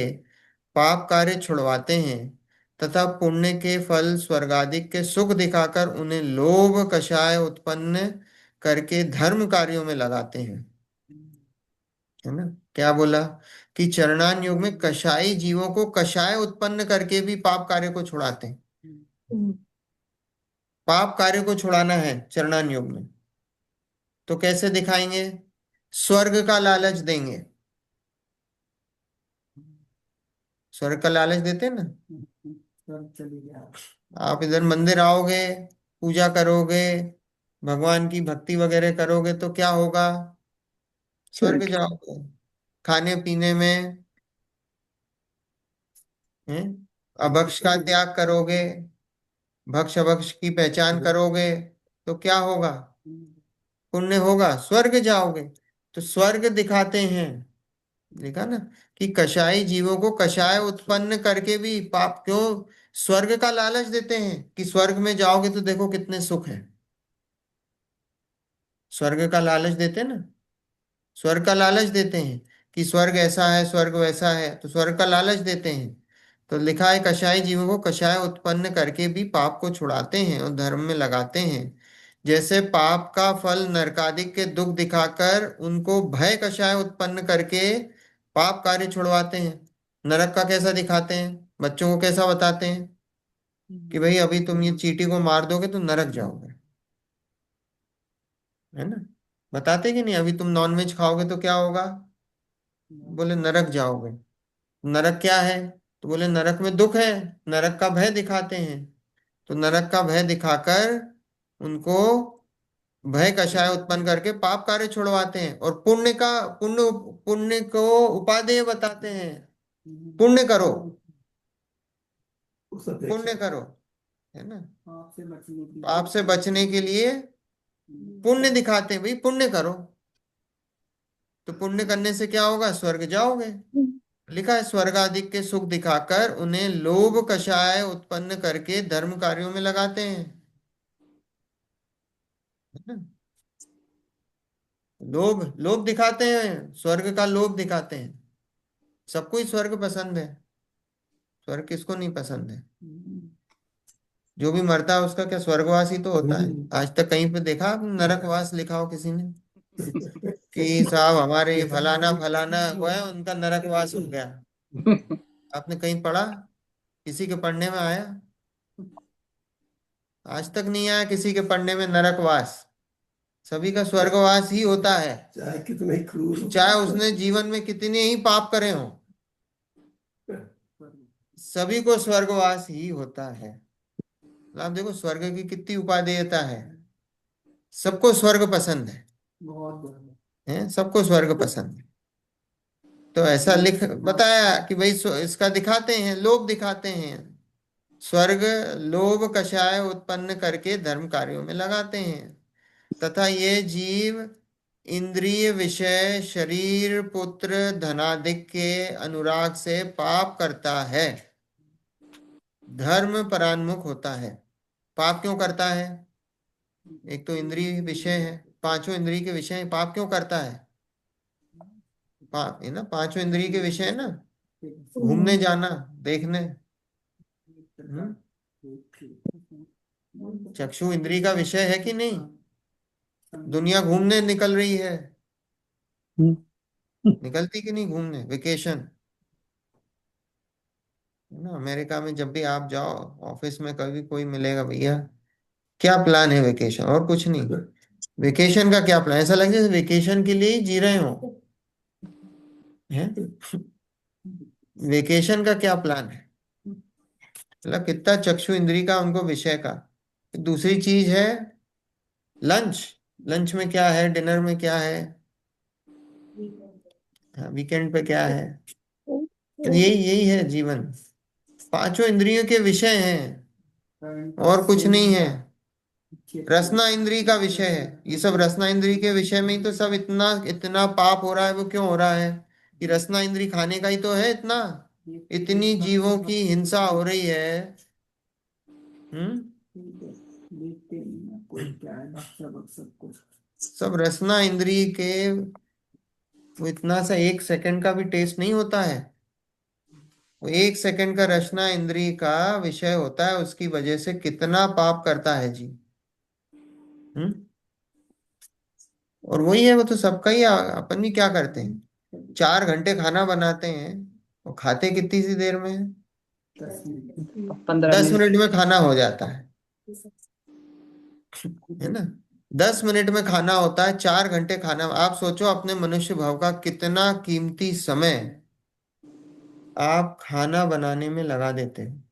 पाप कार्य छुड़वाते हैं, तथा पुण्य के फल स्वर्गादिक के सुख दिखाकर उन्हें लोभ कषाय उत्पन्न करके धर्म कार्यों में लगाते हैं। है ना। क्या बोला कि चरणान योग में कषाई जीवों को कषाय उत्पन्न करके भी पाप कार्य को छुड़ाते हैं। हम्म, पाप कार्य को छुड़ाना है चरणान योग में, तो कैसे दिखाएंगे, स्वर्ग का लालच देंगे। स्वर्ग का लालच देते हैं ना। आप इधर मंदिर आओगे, पूजा करोगे, भगवान की भक्ति वगैरह करोगे तो क्या होगा, स्वर्ग स्वर्ग। जाओगे। खाने पीने में हैं, अभक्ष का त्याग करोगे, भक्ष अभक्ष की पहचान करोगे तो क्या होगा, पुण्य होगा, स्वर्ग जाओगे। तो स्वर्ग दिखाते हैं। देखा ना कि कषाय जीवों को कषाय उत्पन्न करके भी पाप क्यों, स्वर्ग का लालच देते हैं कि स्वर्ग में जाओगे तो देखो कितने सुख है। स्वर्ग का लालच देते हैं ना, स्वर्ग का लालच देते हैं कि स्वर्ग ऐसा है, स्वर्ग वैसा है, तो स्वर्ग का लालच देते हैं। तो लिखा है कषाय जीवों को कषाय उत्पन्न करके भी पाप को छुड़ाते हैं और धर्म में लगाते हैं। जैसे पाप का फल नरकादिक के दुख दिखाकर उनको भय कषाय उत्पन्न करके पाप कार्य छुड़वाते हैं। नरक का कैसा दिखाते हैं, बच्चों को कैसा बताते हैं कि भाई अभी तुम ये चींटी को मार दोगे तो नरक जाओगे, है ना। बताते कि नहीं, अभी तुम नॉनवेज खाओगे तो क्या होगा, बोले नरक जाओगे। नरक क्या है, तो बोले नरक में दुख है, नरक का भय दिखाते हैं। तो नरक का भय दिखाकर उनको भय कषाय उत्पन्न करके पाप कार्य छुड़वाते हैं। और पुण्य पुण्य को उपादेय बताते हैं। पुण्य करो, पुण्य करो, है ना। पाप से बचने के लिए पुण्य दिखाते हैं, भाई पुण्य करो। तो पुण्य करने से क्या होगा, स्वर्ग जाओगे। लिखा है स्वर्ग आदि के सुख दिखाकर उन्हें लोभ कषाय उत्पन्न करके धर्म कार्यों में लगाते हैं। है ना? लोभ लोभ दिखाते हैं, स्वर्ग का लोभ दिखाते हैं। सबको ही स्वर्ग पसंद है, स्वर्ग किसको नहीं पसंद है। जो भी मरता है उसका क्या स्वर्गवास ही तो होता है। आज तक कहीं पे देखा आपने नरकवास लिखा हो किसी ने कि साहब हमारे ये फलाना फलाना वो है उनका नरकवास हो गया। आपने कहीं पढ़ा, किसी के पढ़ने में आया, आज तक नहीं आया किसी के पढ़ने में नरकवास। सभी का स्वर्गवास ही होता है, चाहे कितने ही क्रूर हो। चाहे उसने जीवन में कितने ही पाप करे हो, सभी को स्वर्गवास ही होता है। आप देखो स्वर्ग की कितनी उपादेयता है। सबको स्वर्ग पसंद बहुत ज्यादा। है, सबको स्वर्ग पसंद है। तो ऐसा लिख बताया कि भाई इसका दिखाते हैं, लोभ दिखाते हैं। स्वर्ग लोभ कषाय उत्पन्न करके धर्म कार्यों में लगाते हैं, तथा ये जीव इंद्रिय विषय शरीर पुत्र धनादिक के अनुराग से पाप करता है, धर्म परान्मुख होता है। पाप क्यों करता है? एक तो इंद्रिय विषय है, पांचों इंद्रिय के विषय हैं, पाप क्यों करता है? पाप है ना, पांचों इंद्रिय के विषय है ना, घूमने जाना, देखने। हम्म? चक्षु इंद्रिय का विषय है कि नहीं? दुनिया घूमने निकल रही है, निकलती कि नहीं घूमने, वेकेशन। है ना, अमेरिका में जब भी आप जाओ, ऑफिस में कभी कोई मिलेगा, भैया क्या प्लान है? वेकेशन और कुछ नहीं। वेकेशन का क्या प्लान? ऐसा लगे वेकेशन के लिए ही जी रहे हो हैं। वेकेशन का क्या प्लान है? मतलब कितना चक्षु इंद्री का उनको विषय का। दूसरी चीज है लंच। लंच में क्या है, डिनर में क्या है, वीकेंड पे क्या है। यही यही है जीवन, पांचों इंद्रियों के विषय हैं और कुछ नहीं है। रसना इंद्री का विषय है, ये सब रसना इंद्री के विषय में ही तो सब इतना इतना पाप हो रहा है। वो क्यों हो रहा है? कि रसना इंद्री खाने का ही तो है इतना, इतनी जीवों की हिंसा हो रही है। हम्म। देखते नहीं ना कोई क्या है, बक्सा बक्सा कुछ। सब रसना इंद्री के, वो इतना सा एक सेकंड का भी टेस्ट नहीं होता है। वो एक सेकंड का रसना इंद्री का विषय होता है, उसकी वजह से कितना पाप करता है जी। हम्म। और वही है, वो तो सबका ही अपन भी क्या करते हैं, 4 घंटे खाना बनाते हैं और खाते कितनी सी देर में है? 15 10 मिनट। मिनट में खाना हो जाता है ना। 10 मिनट में खाना होता है, 4 घंटे खाना। आप सोचो अपने मनुष्य भाव का कितना कीमती समय आप खाना बनाने में लगा देते हैं,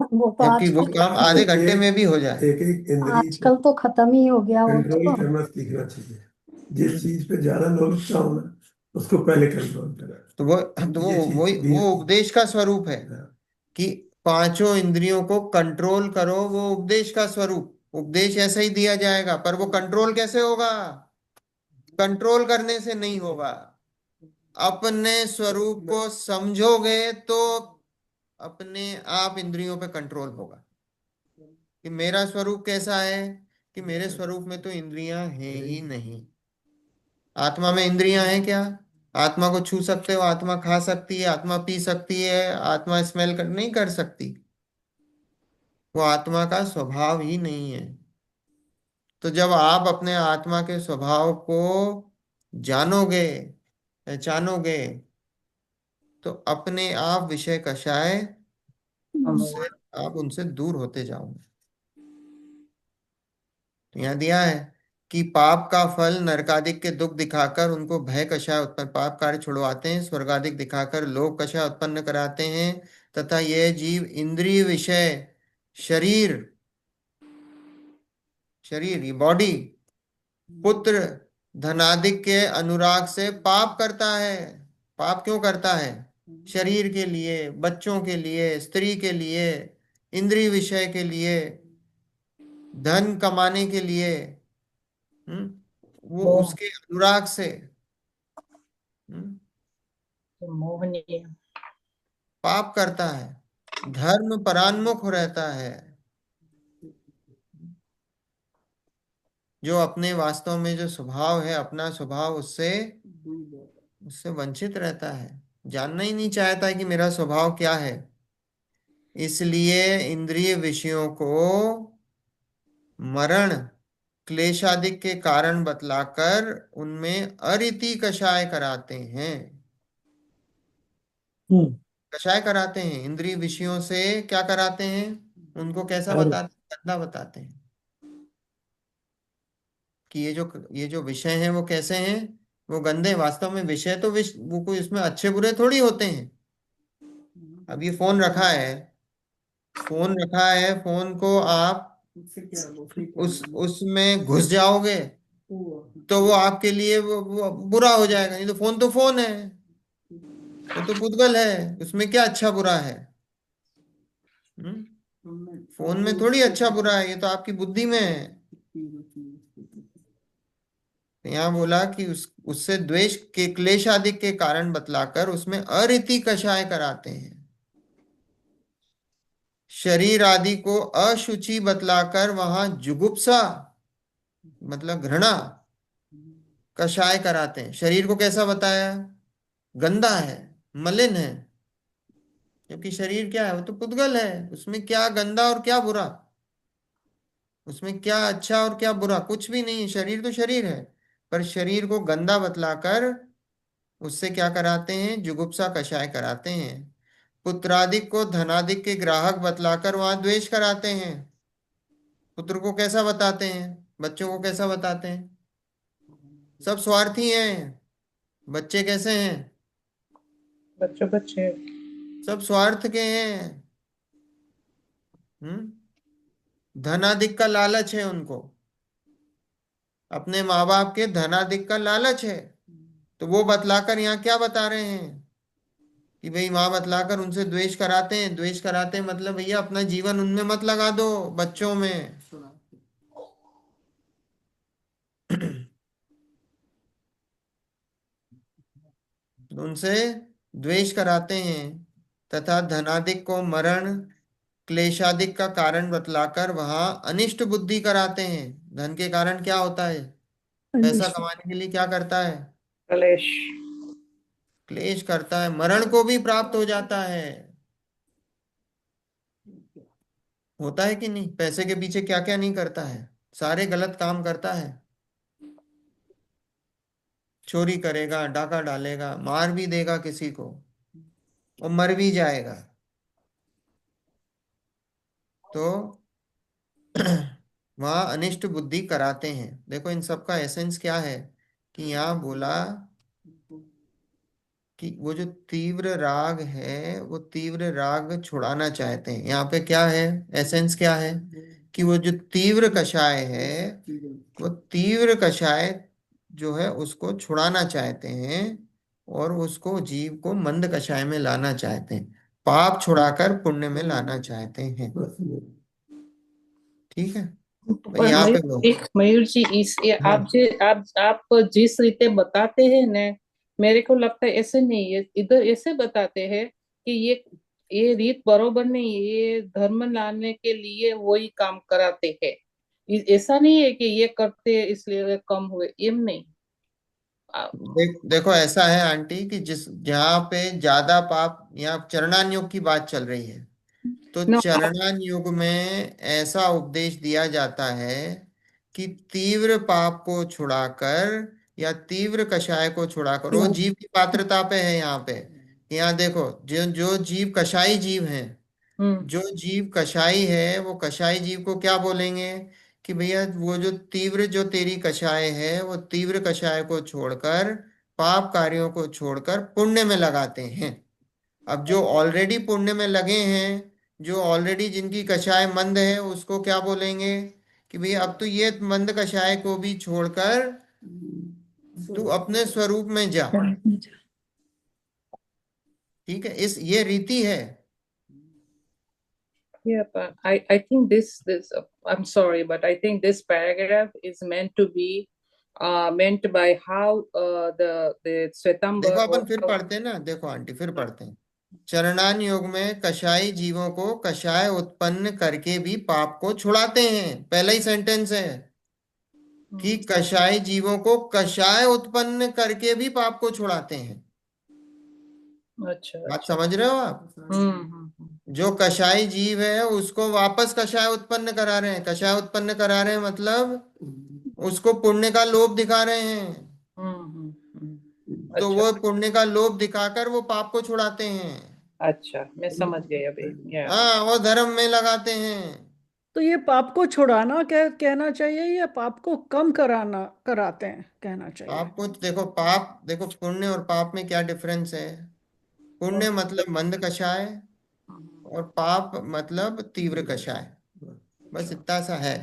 वो तो जबकि वो आजकल काम खत्म आधे ही, घंटे में भी हो जाए। एक एक इंद्री को आजकल तो खत्म ही हो गया वो कंट्रोल तो। करना सीखना चाहिए। जिस हम्म। चीज पे ज्यादा नॉलेज चाहो ना, उसको पहले कंट्रोल करा। तो वो ये चीज वही धीरे वो उपदेश का स्वरूप है कि पांचों इंद्रियों को कंट्रोल करो। वो उपदेश का स्वरूप, उपदेश ऐसे ही दिया जाएगा, पर वो कंट्रोल कैसे होगा? कंट्रोल करने से नहीं होगा। अपने स्वरूप को समझोगे तो अपने आप इंद्रियों पे कंट्रोल होगा। कि मेरा स्वरूप कैसा है? कि मेरे स्वरूप में तो इंद्रियां हैं ही नहीं। आत्मा में इंद्रियां हैं क्या? आत्मा को छू सकते हो, आत्मा खा सकती है, आत्मा पी सकती है, आत्मा स्मेल कर नहीं कर सकती। वो आत्मा का स्वभाव ही नहीं है। तो जब आप अपने आत्मा के स्वभाव को जानोगे, पहचानोगे, तो अपने आप विषय कषाय से आप उनसे दूर होते जाओगे। तो यहाँ दिया है कि पाप का फल नरकादिक के दुख दिखाकर उनको भय कषाय उत्पन्न, पाप कार्य छुड़वाते हैं, स्वर्गादिक दिखाकर लोभ कषाय उत्पन्न कराते हैं, तथा यह जीव इंद्रिय विषय शरीर, शरीर ये बॉडी, पुत्र धनादिक के अनुराग से पाप करता है। पाप क्यों करता है? शरीर के लिए, बच्चों के लिए, स्त्री के लिए, इंद्रिय विषय के लिए, धन कमाने के लिए। वो मोह। उसके अनुराग से। हम्म, मोहनीय। पाप करता है, धर्म परान्मुख रहता है। जो अपने वास्तव में जो स्वभाव है, अपना स्वभाव, उससे उससे वंचित रहता है, जानना ही नहीं चाहता है कि मेरा स्वभाव क्या है। इसलिए इंद्रिय विषयों को मरण क्लेशादिक के कारण बतलाकर उनमें अरिति कषाय कराते हैं। कषाय कराते हैं इंद्रिय विषयों से, क्या कराते हैं? उनको कैसा बताते हैं? गंदा बताते हैं। कि ये जो विषय हैं वो कैसे हैं? वो गंदे हैं। वास्तव में विषय तो वो कोई इसमें अच्छे बुरे थोड़ी होते हैं। अब ये फोन रखा है, फोन रखा है, फोन को आप उससे क्या उससे क्या उसमें घुस जाओगे तो वो आपके लिए वो बुरा हो जाएगा। नहीं तो फोन है, वो तो पुद्गल है, उसमें क्या अच्छा बुरा है? हम्म? फोन में थोड़ी अच्छा बुरा है, ये तो आपकी बुद्धि में है। तो यहाँ बोला कि उससे द्वेष के क्लेश आदि के कारण बतलाकर उसमें अरीति कषाय कराते हैं। शरीर आदि को अशुचि बतलाकर वहां जुगुप्सा मतलब घृणा कषाय कराते हैं। शरीर को कैसा बताया? गंदा है, मलिन है। क्योंकि शरीर क्या है? वो तो पुद्गल है, उसमें क्या गंदा और क्या बुरा, उसमें क्या अच्छा और क्या बुरा, कुछ भी नहीं है। शरीर तो शरीर है, पर शरीर को गंदा बतलाकर उससे क्या कराते हैं? जुगुप्सा कषाय कराते हैं। पुत्रादिक को धनादिक के ग्राहक बतलाकर वहां द्वेष कराते हैं। पुत्र को कैसा बताते हैं? बच्चों को कैसा बताते हैं? सब स्वार्थी हैं। बच्चे कैसे हैं? बच्चों बच्चे सब स्वार्थ के हैं। हम्म। धनादिक का लालच है उनको, अपने माँ बाप के धनादिक का लालच है। तो वो बतलाकर यहाँ क्या बता रहे हैं कि भाई माँ बतलाकर उनसे द्वेष कराते हैं। द्वेष कराते हैं मतलब भैया अपना जीवन उनमें मत लगा दो, बच्चों में। उनसे द्वेष कराते हैं तथा धनादिक को मरण क्लेशादिक का कारण बतलाकर वहां अनिष्ट बुद्धि कराते हैं। धन के कारण क्या होता है? पैसा अनिष्ट। कमाने के लिए क्या करता है? कलेश। क्लेश करता है, मरण को भी प्राप्त हो जाता है। होता है कि नहीं? पैसे के पीछे क्या क्या नहीं करता है, सारे गलत काम करता है। चोरी करेगा, डाका डालेगा, मार भी देगा किसी को, और मर भी जाएगा। तो वहां अनिष्ट बुद्धि कराते हैं। देखो इन सब का एसेंस क्या है कि यहाँ बोला कि वो जो तीव्र राग है वो तीव्र राग छुड़ाना चाहते हैं। यहाँ पे क्या है? एसेंस क्या है कि वो जो तीव्र कषाय है, वो तीव्र कषाय जो है उसको छुड़ाना चाहते हैं और उसको जीव को मंद कषाय में लाना चाहते हैं, पाप छुड़ाकर पुण्य में लाना चाहते हैं। ठीक है भाई, पर यहाँ पे मयूर लो। मयूर जी इस ये हाँ, आप जिस रीते बताते हैं ना, मेरे को लगता है ऐसे नहीं है, इधर ऐसे बताते हैं कि ये रीत बरोबर नहीं है, ये धर्म लाने के लिए वही काम कराते हैं। ऐसा नहीं है कि ये करते हैं इसलिए कम हुए, ये नहीं। देखो ऐसा है आंटी कि जिस जहाँ पे ज्यादा पाप, यहाँ चरणान योग की बात चल रही है, तो नो। चरणान युग में ऐसा उपदेश दिया जाता है कि तीव्र पाप को छुड़ाकर या तीव्र कषाय को छुड़ाकर, वो जीव की पात्रता पे है यहाँ पे। यहाँ देखो, जो जो जीव कषाई जीव हैं, हम्म। जो जीव कषाई है वो कषाई जीव को क्या बोलेंगे कि भैया वो जो तीव्र जो तेरी कषाय है वो तीव्र कषाय को छोड़कर, पाप कार्यों को छोड़कर पुण्य में लगाते हैं। अब जो ऑलरेडी पुण्य में लगे हैं, जो ऑलरेडी जिनकी कषाय मंद है, उसको क्या बोलेंगे कि भाई अब तू ये मंद कषाय को भी छोड़कर तू अपने स्वरूप में जा। ठीक है, इस ये रीति है। Yeah, but I think this I'm sorry, but I think this paragraph is meant to be meant by how the देखो Svetambar अपन or फिर how, पढ़ते हैं ना, देखो आंटी फिर पढ़ते हैं। चरणान योग में कषाय जीवों को कषाय उत्पन्न करके भी पाप को छुड़ाते हैं, पहला ही सेंटेंस है कि कषाय जीवों को कषाय उत्पन्न करके भी पाप को छुड़ाते हैं। अच्छा बात अच्छा। समझ रहे हो आप? जो कषाय जीव है उसको वापस कषाय उत्पन्न करा रहे हैं। कषाय उत्पन्न करा रहे हैं मतलब उसको पुण्य का लोभ दिखा रहे हैं। तो अच्छा वो पुण्य का लोभ दिखाकर वो पाप को छुड़ाते हैं। अच्छा, मैं समझ गई अभी। या हाँ, वो धर्म में लगाते हैं। तो ये पाप को छुड़ाना कहना चाहिए या पाप को कम कराना कराते हैं कहना चाहिए? पाप को देखो, पाप देखो, पुण्य और पाप में क्या डिफरेंस है? पुण्य मतलब मंद कषाय और पाप मतलब तीव्र कषाय। बस इतना सा है।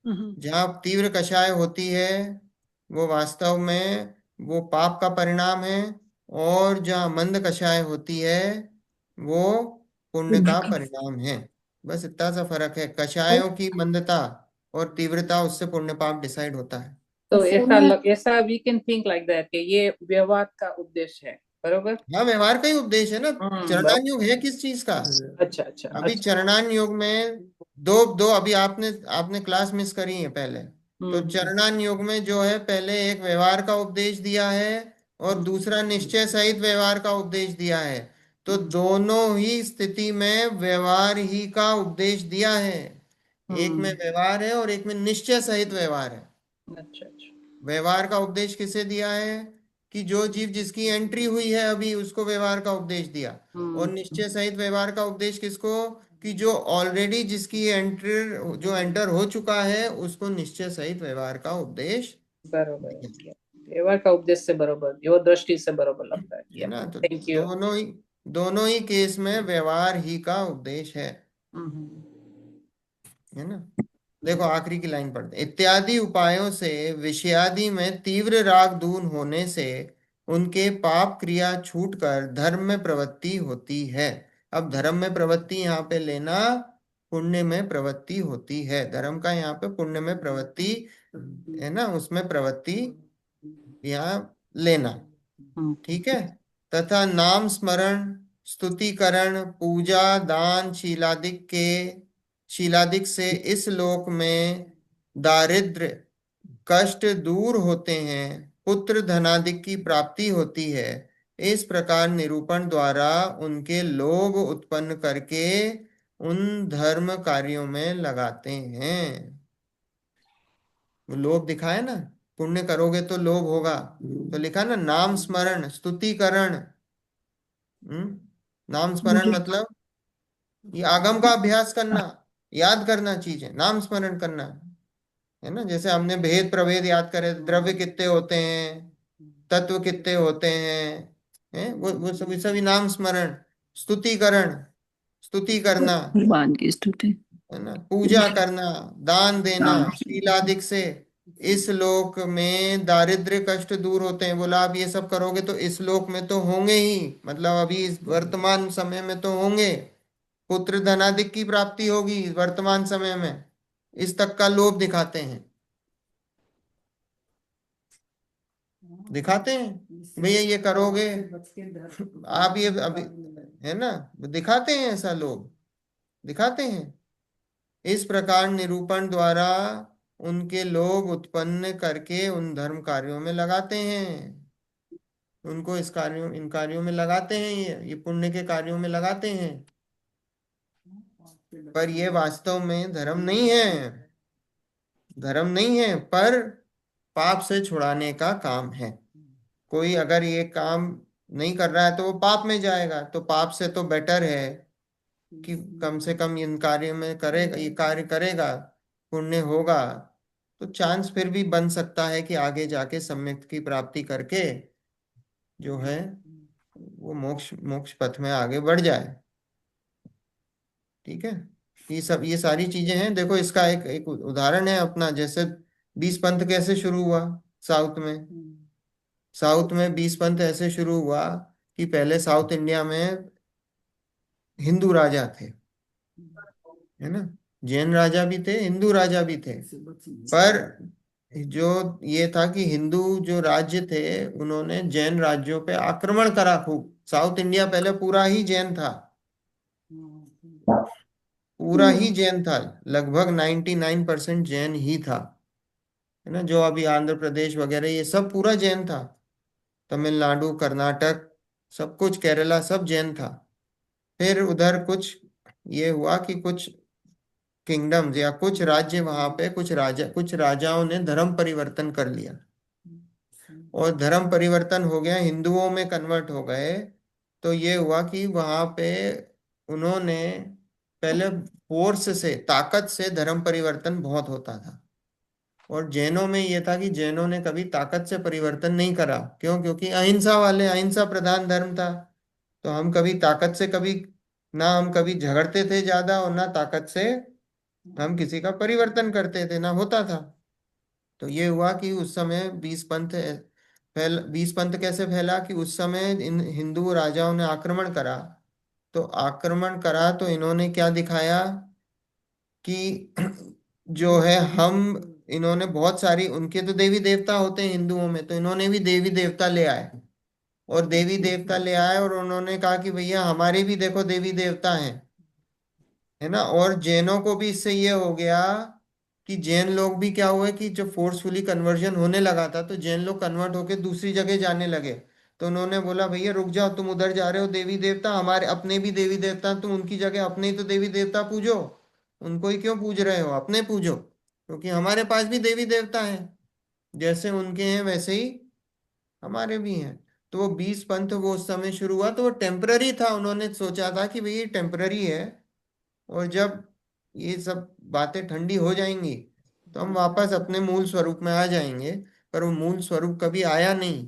हम्म, जहाँ तीव्र कषाय होती है वो वास्तव में वो पाप का परिणाम है, और जहाँ मंद कषाय होती है वो पुण्य का परिणाम है। बस इतना सा फर्क है, कषायों की मंदता और तीव्रता, उससे पुण्य पाप डिसाइड होता है। तो पुण्य ऐसा we can think like that कि ये व्यवहार का उद्देश्य है, बरोबर। हाँ, व्यवहार का ही उपदेश है ना। चरणान योग बरोबर। है किस चीज का? अच्छा अच्छा अभी अच्छा। चरणान योग में दो दो अभी आपने आपने क्लास मिस करी है पहले। तो हम्म चरणान योग में जो है, पहले एक व्यवहार का उपदेश दिया है और दूसरा निश्चय सहित व्यवहार का उपदेश दिया है। तो दोनों ही स्थिति में व्यवहार ही का उपदेश दिया है। एक में हम्म। व्यवहार है और एक में निश्चय सहित व्यवहार है। अच्छा अच्छा। व्यवहार का उपदेश किसे दिया है? कि जो जीव जिसकी एंट्री हुई है अभी, उसको व्यवहार का उपदेश दिया। और हम्म। निश्चय सहित व्यवहार का उपदेश किसको? कि जो ऑलरेडी जिसकी जो एंटर हो चुका है, उसको निश्चय सहित व्यवहार का उपदेश बरोबर दिया। है। व्यवहार का उद्देश्य से बरोबर, यो दृष्टि से बरोबर लगता है। है या ना? तो थैंक यू। दोनों ही केस में व्यवहार ही का उपदेश हम्म है ना? देखो आखिरी की लाइन पढ़ते हैं। इत्यादि उपायों से विषयादि में तीव्र राग दूर होने से उनके पाप क्रिया छूटकर धर्म में प्रवृत्ति होती है। अब धर्म में प्रवृत्ति यहाँ पे लेना, पुण्य में प्रवृत्ति होती है। धर्म का यहाँ पे पुण्य में प्रवृत्ति है ना, उसमें प्रवृत्ति यहाँ लेना। हम्म। ठीक है। तथा नाम स्मरण, स्तुतिकरण, पूजा, दान, शीलादिक से इस लोक में दारिद्र्य कष्ट दूर होते हैं, पुत्र धनादिक की प्राप्ति होती है। इस प्रकार निरूपण द्वारा उनके लोभ उत्पन्न करके उन धर्म कार्यों में लगाते हैं। वो लोभ दिखाए ना, पुण्य करोगे तो लोभ होगा। तो लिखा ना, नाम स्मरण, स्तुतिकरण। नाम स्मरण मतलब ये आगम का अभ्यास करना, याद करना चीजें, नाम स्मरण करना। है ना? जैसे हमने भेद प्रभेद याद करे, द्रव्य कितने होते हैं, तत्व कितने होते हैं, वो सभी नाम स्मरण। स्तुतिकरण, स्तुति करना। भगवान की स्तुति। है ना? पूजा करना, दान देना, हाँ। शीलादिक से इस लोक में दारिद्र्य कष्ट दूर होते हैं। बोला आप ये सब करोगे तो इस लोक में तो होंगे ही, मतलब अभी इस वर्तमान समय में तो होंगे। पुत्र धनादिक की प्राप्ति होगी वर्तमान समय में, इस तक का लोभ दिखाते हैं। दिखाते हैं भैया ये करोगे आप, ये अभी है ना, दिखाते हैं ऐसा लोभ, दिखाते हैं। इस प्रकार निरूपण द्वारा उनके लोभ उत्पन्न करके उन धर्म कार्यों में लगाते हैं। उनको इन कार्यों में लगाते हैं, ये पुण्य के कार्यों में लगाते हैं। पर ये वास्तव में धर्म नहीं है। धर्म नहीं है, पर पाप से छुड़ाने का काम है। कोई अगर ये काम नहीं कर रहा है तो वो पाप में जाएगा। तो पाप से तो बेटर है कि कम से कम इन कार्य में करेगा, ये कार्य करेगा, पुण्य होगा, तो चांस फिर भी बन सकता है कि आगे जाके सम्यक की प्राप्ति करके जो है वो मोक्ष मोक्ष पथ में आगे बढ़ जाए। ठीक है। ये सारी चीजें हैं। देखो इसका एक एक उदाहरण है अपना, जैसे 20 पंथ कैसे शुरू हुआ साउथ में। साउथ में 20 पंथ ऐसे शुरू हुआ कि पहले साउथ इंडिया में हिंदू राजा थे, है ना, जैन राजा भी थे, हिंदू राजा भी थे। पर जो ये था कि हिंदू जो राज्य थे, उन्होंने जैन राज्यों पे आक्रमण करा खूब। साउथ इंडिया पहले पूरा ही जैन था, पूरा ही जैन था। लगभग 99% जैन ही था। है ना? जो अभी आंध्र प्रदेश वगैरह ये सब पूरा जैन था। तमिलनाडु, कर्नाटक, सब कुछ, केरला, सब जैन था। फिर उधर कुछ ये हुआ कि कुछ किंगडम्स या कुछ राज्य वहां पे, कुछ राजाओं ने धर्म परिवर्तन कर लिया, और धर्म परिवर्तन हो गया, हिंदुओं में कन्वर्ट हो गए। तो ये हुआ कि वहां पे उन्होंने पहले फोर्स से, ताकत से धर्म परिवर्तन बहुत होता था। और जैनों में ये था कि जैनों ने कभी ताकत से परिवर्तन नहीं करा। क्यों? क्योंकि अहिंसा वाले, अहिंसा प्रधान धर्म था। तो हम कभी ताकत से, कभी ना हम कभी झगड़ते थे ज्यादा, और ना ताकत से हम किसी का परिवर्तन करते थे ना, होता था। तो ये हुआ कि उस समय 20 पंथ कैसे फैला कि उस समय इन हिंदू राजाओं ने आक्रमण करा। तो आक्रमण करा तो इन्होंने क्या दिखाया कि जो है हम, इन्होंने बहुत सारी, उनके तो देवी देवता होते हैं हिंदुओं में, तो इन्होंने भी देवी देवता ले आए। और देवी देवता ले आए और उन्होंने कहा कि भैया हमारे भी देखो देवी देवता हैं, है ना। और जैनों को भी इससे ये हो गया कि जैन लोग भी क्या हुए कि जब फोर्सफुली कन्वर्जन होने लगा था तो जैन लोग कन्वर्ट होके दूसरी जगह जाने लगे। तो उन्होंने बोला भैया रुक जाओ, तुम उधर जा रहे हो देवी देवता, हमारे अपने भी देवी देवता हैं, तुम उनकी जगह अपने ही तो देवी देवता पूजो। उनको ही क्यों पूज रहे हो, अपने पूजो, क्योंकि हमारे पास भी देवी देवता हैं, जैसे उनके हैं वैसे ही हमारे भी हैं। तो वो 20 पंथ वो उस समय शुरू हुआ, तो वो टेम्पररी था, उन्होंने सोचा था कि भाई ये टेम्पररी है, और जब ये सब बातें ठंडी हो जाएंगी तो हम वापस अपने मूल स्वरूप में आ जाएंगे। पर वो मूल स्वरूप कभी आया नहीं।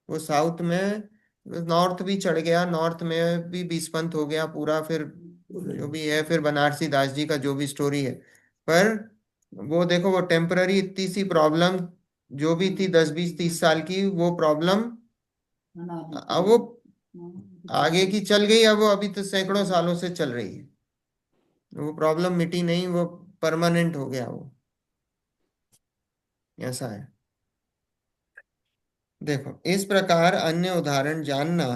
वो साउथ में, नॉर्थ भी चढ़ गया, नॉर्थ में भी 20 पंथ हो गया पूरा, फिर जो भी है, फिर बनारसी दास जी का जो भी स्टोरी है। पर वो देखो, वो टेम्पररी इतनी सी प्रॉब्लम जो भी थी 10 20 30 साल की, वो प्रॉब्लम अब वो आगे की चल गई, अब वो अभी तो सैकड़ों सालों से चल रही है। वो प्रॉब्लम मिटी नहीं, वो परमानेंट हो गया वो, ऐसा है। देखो इस प्रकार अन्य उदाहरण जानना।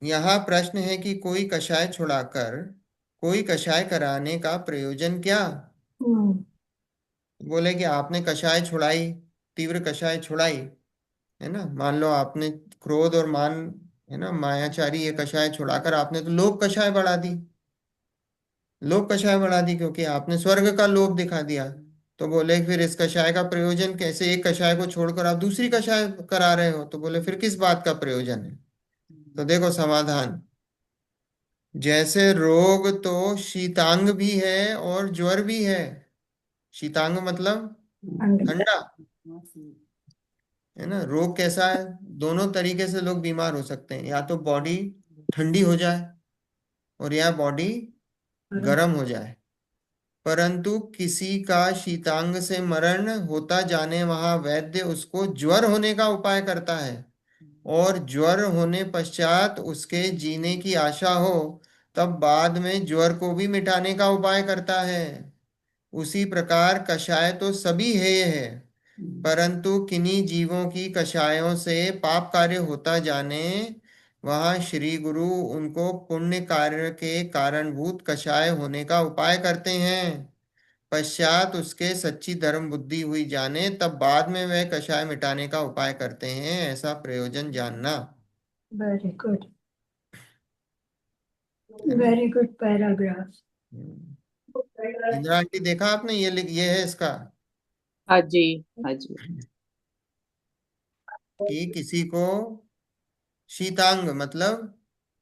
यहाँ प्रश्न है कि कोई कषाय छुड़ाकर कोई कषाय कराने का प्रयोजन क्या। हम्म। बोले कि आपने कषाय छुड़ाई, तीव्र कषाय छुड़ाई, है ना, मान लो आपने क्रोध और मान, है ना, मायाचारी ये कषाय छुड़ाकर आपने तो लोभ कषाय बढ़ा दी, लोभ कषाय बढ़ा दी, क्योंकि आपने स्वर्ग का लोभ दिखा दिया। तो बोले फिर इस कषाय का प्रयोजन कैसे, एक कषाय को छोड़कर आप दूसरी कषाय करा रहे हो, तो बोले फिर किस बात का प्रयोजन है। तो देखो समाधान, जैसे रोग तो शीतांग भी है और ज्वर भी है। शीतांग मतलब ठंड। ठंडा, है ना। रोग कैसा है, दोनों तरीके से लोग बीमार हो सकते हैं, या तो बॉडी ठंडी हो जाए और या बॉडी गर्म हो जाए। परंतु किसी का शीतांग से मरण होता जाने वहां वैद्य उसको ज्वर होने का उपाय करता है, और ज्वर होने पश्चात उसके जीने की आशा हो, तब बाद में ज्वर को भी मिटाने का उपाय करता है। उसी प्रकार कषाय तो सभी है, परंतु किन्हीं जीवों की कषायों से पाप कार्य होता जाने वहां श्री गुरु उनको पुण्य कार्य के कारणभूत कषाय होने का उपाय करते हैं। पश्चात उसके सच्ची धर्म बुद्धि हुई जाने, तब बाद में वह कषाय मिटाने का उपाय करते हैं, ऐसा प्रयोजन जानना। वेरी गुड, है ना। Very good paragraph. Hmm. Indira aunty देखा आपने, ये है इसका हाँ जी, हाँ जी। कि किसी को शीतांग मतलब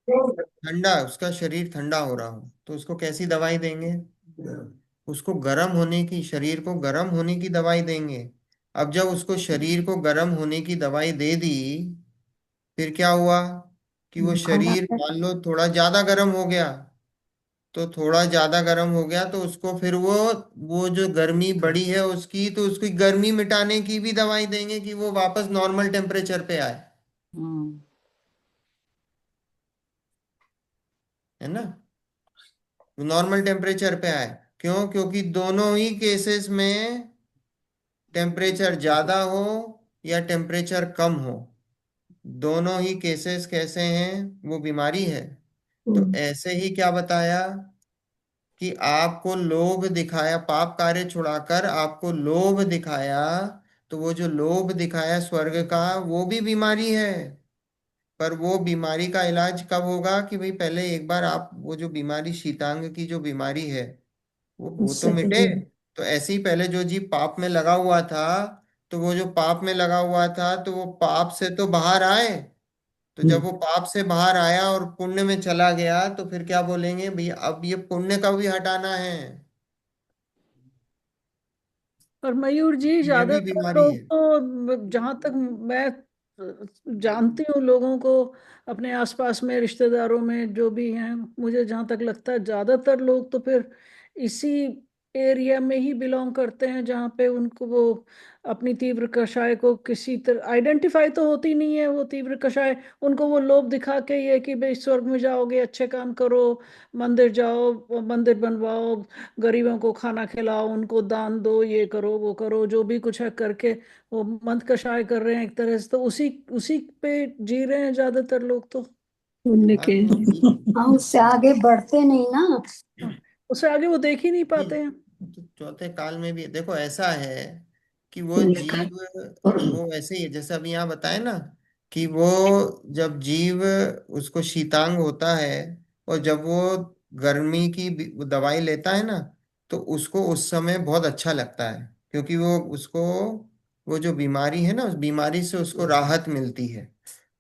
ठंडा, उसका शरीर ठंडा हो रहा हो तो उसको कैसी दवाई देंगे, उसको गर्म होने की, शरीर को गर्म होने की दवाई देंगे। अब जब उसको शरीर को गर्म होने की दवाई दे दी, फिर क्या हुआ कि वो खाना शरीर मान लो थोड़ा ज्यादा गर्म हो गया, तो थोड़ा ज्यादा गर्म हो गया तो उसको फिर वो जो गर्मी बढ़ी है उसकी, तो उसकी गर्मी मिटाने की भी दवाई देंगे कि वो वापस नॉर्मल टेम्परेचर पे आए, हम्म। है ना, नॉर्मल टेम्परेचर पे आए। क्यों, क्योंकि दोनों ही केसेस में टेम्परेचर ज्यादा हो या टेम्परेचर कम हो, दोनों ही केसेस कैसे हैं, वो बीमारी है। तो ऐसे ही क्या बताया कि आपको लोभ दिखाया, पाप कार्य छुड़ाकर आपको लोभ दिखाया, तो वो जो लोभ दिखाया स्वर्ग का वो भी बीमारी है। पर वो बीमारी का इलाज कब होगा कि भाई पहले एक बार आप वो जो बीमारी शीतांग की जो बीमारी है वो तो उससे तो मिटे। तो ऐसे ही पहले जो जीव पाप में लगा हुआ था, तो वो जो पाप में लगा हुआ था तो वो पाप से तो बाहर आए। तो जब वो पाप से बाहर आया और पुण्य में चला गया, तो फिर क्या बोलेंगे भैया अब ये पुण्य का भी हटाना है, और मयूर जी ये भी ज्यादातर बीमारी लोग है। तो, जहां तक मैं जानती हूँ लोगों को, अपने आसपास में रिश्तेदारों में जो भी हैं, मुझे जहां तक लगता है ज्यादातर लोग तो फिर इसी एरिया में ही बिलोंग करते हैं जहाँ पे उनको वो अपनी तीव्र कषाय को किसी तरह आइडेंटिफाई तो होती नहीं है वो तीव्र कषाय। उनको वो लोभ दिखा के ये कि भाई स्वर्ग में जाओगे, अच्छे काम करो, मंदिर जाओ, वो मंदिर बनवाओ, गरीबों को खाना खिलाओ, उनको दान दो, ये करो वो करो, जो भी कुछ है करके वो मंद कषाय कर रहे हैं एक तरह से। तो उसी उसी पे जी रहे हैं ज्यादातर लोग तो। पुण्य हाँ के। तो हाँ, उससे आगे बढ़ते नहीं ना। हाँ, उससे आगे वो देख ही नहीं पाते हैं। तो चौथे काल में भी देखो ऐसा है कि वो पुण्य का। जीव, वो वैसे ही है जैसे अभी यहाँ बताए ना कि वो जब जीव उसको शीतांग होता है और जब वो गर्मी की दवाई लेता है ना तो उसको उस समय बहुत अच्छा लगता है क्योंकि वो उसको वो जो बीमारी है ना उस बीमारी से उसको राहत मिलती है।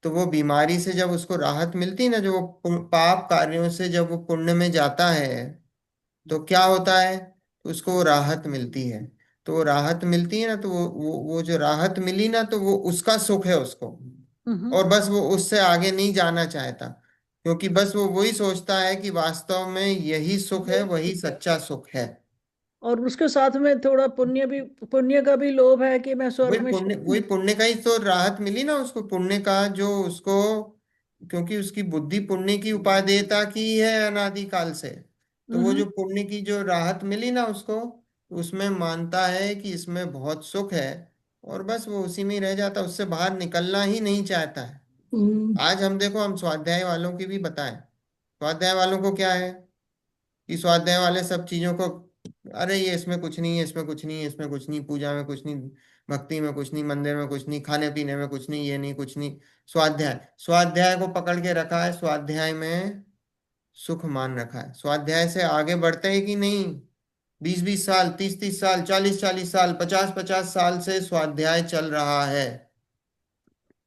तो वो बीमारी से जब उसको राहत मिलती है ना, जो वो पाप कार्यों से जब वो पुण्य में जाता है तो क्या होता है, उसको वो राहत मिलती है। तो वो राहत मिलती है ना तो वो जो राहत मिली ना तो वो उसका सुख है उसको। हम्म। और बस वो उससे आगे नहीं जाना चाहता क्योंकि बस वो वही सोचता है कि वास्तव में यही सुख है, वही सच्चा सुख है। और उसके साथ में थोड़ा पुण्य भी, पुण्य का भी लोभ है कि मैं स्वर्ग में वही पुण्य का ही तो राहत मिली ना उसको, पुण्य का जो उसको, क्योंकि उसकी बुद्धि पुण्य की उपादेयता की है अनादिकाल से। तो वो हम्म। जो पुण्य की जो राहत मिली ना उसको, उसमें मानता है कि इसमें बहुत सुख है और बस वो उसी में ही रह जाता, उससे बाहर निकलना ही नहीं चाहता है। आज हम देखो, हम स्वाध्याय वालों की भी बताएं, स्वाध्याय वालों को क्या है कि स्वाध्याय वाले सब चीजों को, अरे ये इसमें कुछ नहीं है, इसमें कुछ नहीं है, इसमें कुछ नहीं, पूजा में कुछ नहीं, भक्ति में कुछ नहीं, मंदिर में कुछ नहीं, खाने पीने में कुछ नहीं, ये नहीं कुछ नहीं। स्वाध्याय स्वाध्याय को पकड़ के रखा है, स्वाध्याय में सुख मान रखा है। स्वाध्याय से आगे बढ़ते हैं कि नहीं, 20-20 साल, 30-30 साल, 40-40 साल, 50-50 साल से स्वाध्याय चल रहा है।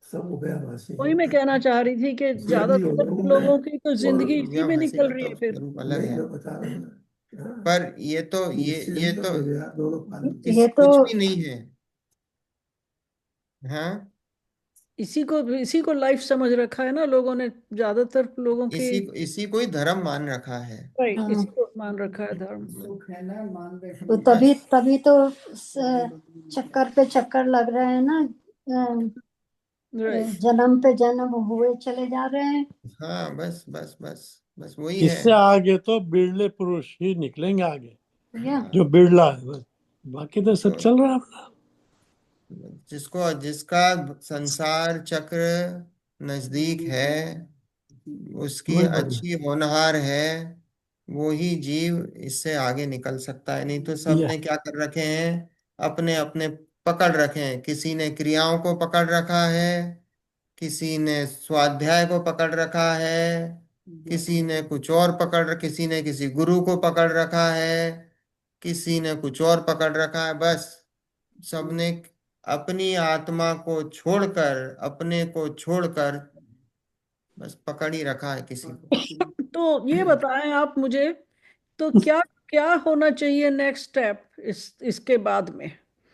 सब उभयभाषी वही हैं। मैं कहना चाह रही थी कि ये भी हो ज्यादातर गया हूँ मैं। लोगों की तो और जिंदगी इसी या में भाषी निकल का रही है तो फिर। स्वरूप अलग नहीं है। मैं बता रहा हूँ ना। हाँ, पर ये तो ये निश्चिंत तो निर्भया दोनों पाल। इस ये तो कुछ भी नहीं है। हाँ, इसी को लाइफ समझ रखा है ना लोगों ने, ज्यादातर लोगों की। इसी को ही धर्म मान रखा है। राइट, हाँ, इसी को मान रखा है धर्म। सुख है ना, मान बैठे तो तभी बस तभी तो चक्कर पे चक्कर लग रहे हैं ना। राइट। जन्म पे जन्म हुए चले जा रहे हैं। हाँ, बस बस बस बस वही है। इससे आगे तो बिरले पुरुष ही निकलेंगे आगे, या जो हाँ, बिरला है बस। बाकी तो सब तो चल रहा है अपना। जिसको जिसका संसार चक्र नजदीक है, उसकी वही बढ़िया। अच्छी होनहार है, वो ही जीव इससे आगे निकल सकता है। नहीं तो सब ये ने क्या कर रखे हैं, अपने अपने पकड़ रखे हैं। किसी ने क्रियाओं को पकड़ रखा है, किसी ने स्वाध्याय को पकड़ रखा है, किसी ने कुछ और किसी ने किसी गुरु को पकड़ रखा है, किसी ने कुछ और पकड़ रखा है। बस सबने अपनी आत्मा को छोड़कर, अपने को छोड़कर बस पकड़ ही रखा है किसी को। तो ये बताएं आप मुझे, तो क्या क्या होना चाहिए नेक्स्ट स्टेप इसके बाद में,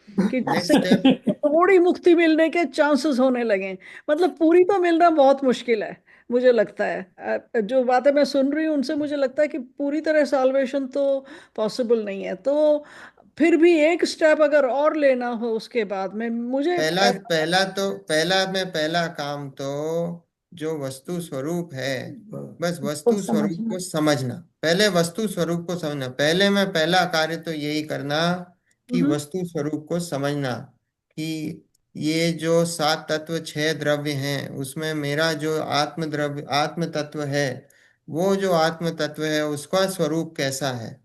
कि जिससे नेक्स्ट स्टेप, थोड़ी मुक्ति मिलने के चांसेस होने लगे। मतलब पूरी तो मिलना बहुत मुश्किल है मुझे लगता है। जो बातें मैं सुन रही हूँ उनसे मुझे लगता है कि पूरी तरह साल्वेशन तो पॉसिबल नहीं है। तो फिर भी एक स्टेप अगर और लेना हो उसके बाद में मुझे पहला पहला तो पहला में पहला काम तो जो वस्तु स्वरूप है, बस को वस्तु स्वरूप समझना। को समझना। पहले वस्तु स्वरूप को समझना, पहले में पहला कार्य तो यही करना कि हम्म। वस्तु स्वरूप को समझना कि ये जो 7 तत्व 6 द्रव्य हैं उसमें मेरा जो आत्म द्रव्य आत्म तत्व है, वो जो आत्म तत्व है उसका स्वरूप कैसा है।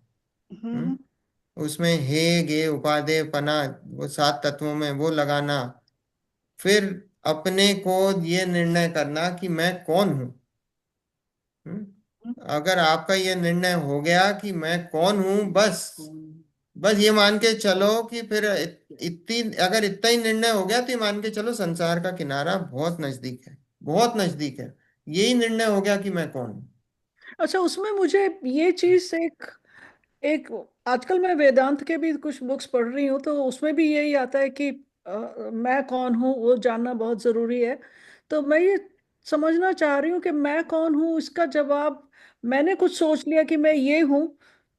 हम्म। हम्म? उसमें हे गे उपादेय पना, वो 7 तत्वों में वो लगाना। फिर अपने को ये निर्णय करना कि मैं कौन हूं। अगर आपका ये निर्णय हो गया कि मैं कौन हूं, बस बस ये मान के चलो कि फिर इतनी, अगर इतना ही निर्णय हो गया तो ये मान के चलो संसार का किनारा बहुत नजदीक है, बहुत नजदीक है। यही निर्णय हो गया कि मैं कौन हूं। अच्छा, उसमें मुझे ये चीज एक एक आजकल मैं वेदांत के भी कुछ बुक्स पढ़ रही हूँ तो उसमें भी यही आता है कि मैं कौन हूँ वो जानना बहुत जरूरी है। तो मैं ये समझना चाह रही हूँ कि मैं कौन हूँ, इसका जवाब मैंने कुछ सोच लिया कि मैं ये हूँ,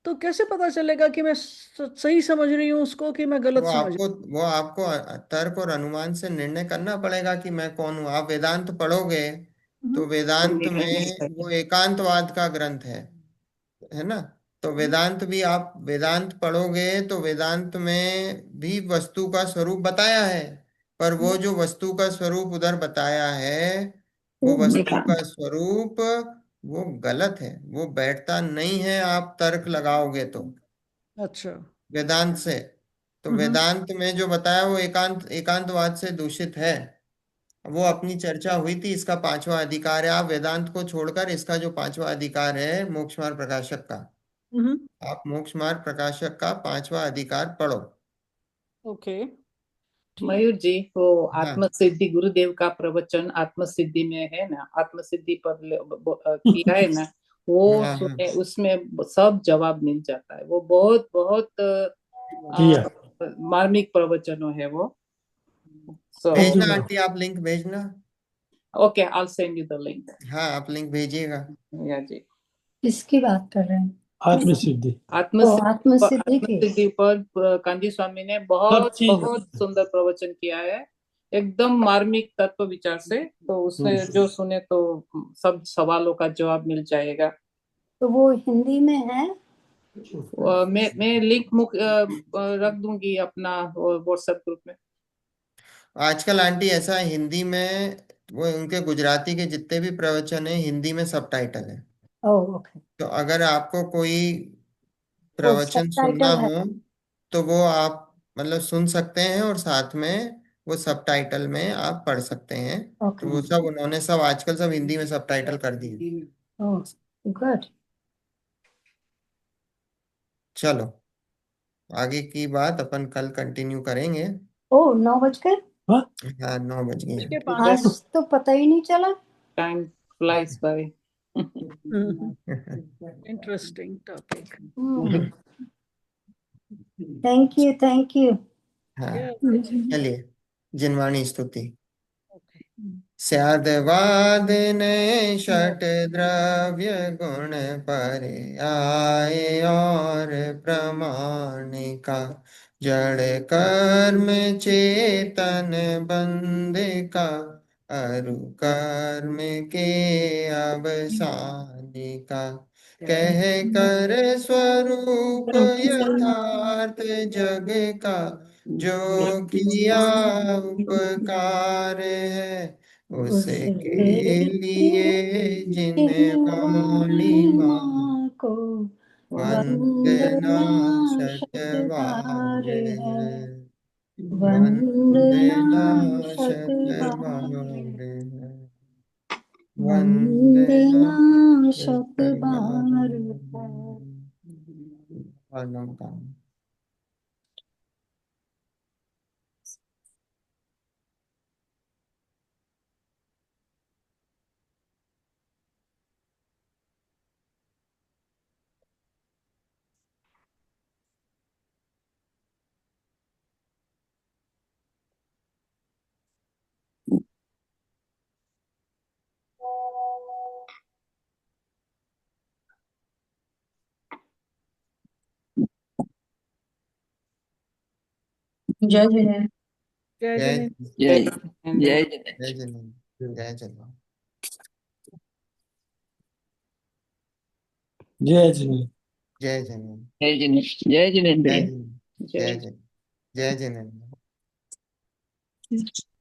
तो कैसे पता चलेगा कि मैं सही समझ रही हूँ उसको कि मैं गलत वो समझ आपको वो आपको तर्क और अनुमान से निर्णय करना पड़ेगा कि मैं कौन हूँ। आप वेदांत पढ़ोगे रही तो हूँ? वेदांत में वो एकांतवाद का ग्रंथ है ना। तो वेदांत भी आप वेदांत पढ़ोगे तो वेदांत में भी वस्तु का स्वरूप बताया है, पर वो जो वस्तु का स्वरूप उधर बताया है वो वस्तु का स्वरूप वो गलत है, वो बैठता नहीं है आप तर्क लगाओगे तो अच्छा। वेदांत से। तो हम्म। वेदांत में जो बताया वो एकांतवाद से दूषित है। वो अपनी चर्चा हुई थी, इसका पांचवा अधिकार है। आप वेदांत को छोड़कर इसका जो पांचवा अधिकार है मोक्ष मार्ग प्रकाशक का, हम्म। आप मोक्ष मार्ग प्रकाशक का पांचवा अधिकार पढ़ो। ओके। ठीक। मयूर जी, वो हाँ आत्म सिद्धि गुरुदेव का प्रवचन आत्म सिद्धि में है ना, आत्म सिद्धि पर किया है ना, वो हाँ हाँ। सुने, उसमें सब जवाब मिल जाता है। वो बहुत बहुत किया मार्मिक प्रवचनों है वो। सो भेजना अर्जुन आंटी, आप लिंक भेजना। Okay, I send you the link. हाँ आप लिंक भेजिएगा। या जी। किसकी बात कर रहे हैं? आत्मसिद्धि आत्म ओ, आत्मसिद्धि की। सिद्धि पर कांदी स्वामी ने सब बहुत चीज बहुत सुंदर प्रवचन किया है, एकदम मार्मिक तत्व विचार से। तो उससे जो सुने तो सब सवालों का जवाब मिल जाएगा। तो वो हिंदी में है? मैं लिंक रख दूंगी अपना व्हाट्सएप ग्रुप में। आजकल आंटी ऐसा है, हिंदी में वो उनके गुजराती के जितने भी प्रवचन है हिंदी में सबटाइटल है। ओ, ओके। तो अगर आपको कोई वो प्रवचन सुनना सबटाइटल है। हो तो वो आप मतलब सुन सकते हैं और साथ में वो सबटाइटल में आप पढ़ सकते हैं। तो ओके। वो सब उन्होंने सब आजकल सब हिंदी में सबटाइटल कर दिए। ओ, गुड। चलो आगे की बात अपन कल कंटिन्यू करेंगे। ओ, 9 बज गए। हाँ हाँ 9 बज गए उसके हैं। पास। आज तो पता ही नहीं चला। Time flies by. Interesting topic. Thank you, thank you. हाँ या। चलिए, जिनवाणी स्तुति। ओके। स्याद्वाद ने षट द्रव्य गुण पर आए और प्रमाणिका जड़ कर्म चेतन बंदिका अरु कर्म के अवसानिका कह कर स्वरूप यथार्थ जग का जो किया उपकार है उसके लिए जिन्वाणी माँ माँ को वंदना वंदना शतबार शतबार है। है। वंदना वंदना शतबार शतबार है। है। वंदना वंदना शतबार शतबार है। है। जय जय। जय जय जने। जय जय जय जय। जय जय जय जय जय जिने जय जय जय जिनेन्द्र। जय जिनेन्द्र। जय जय जय जय जय जय जय।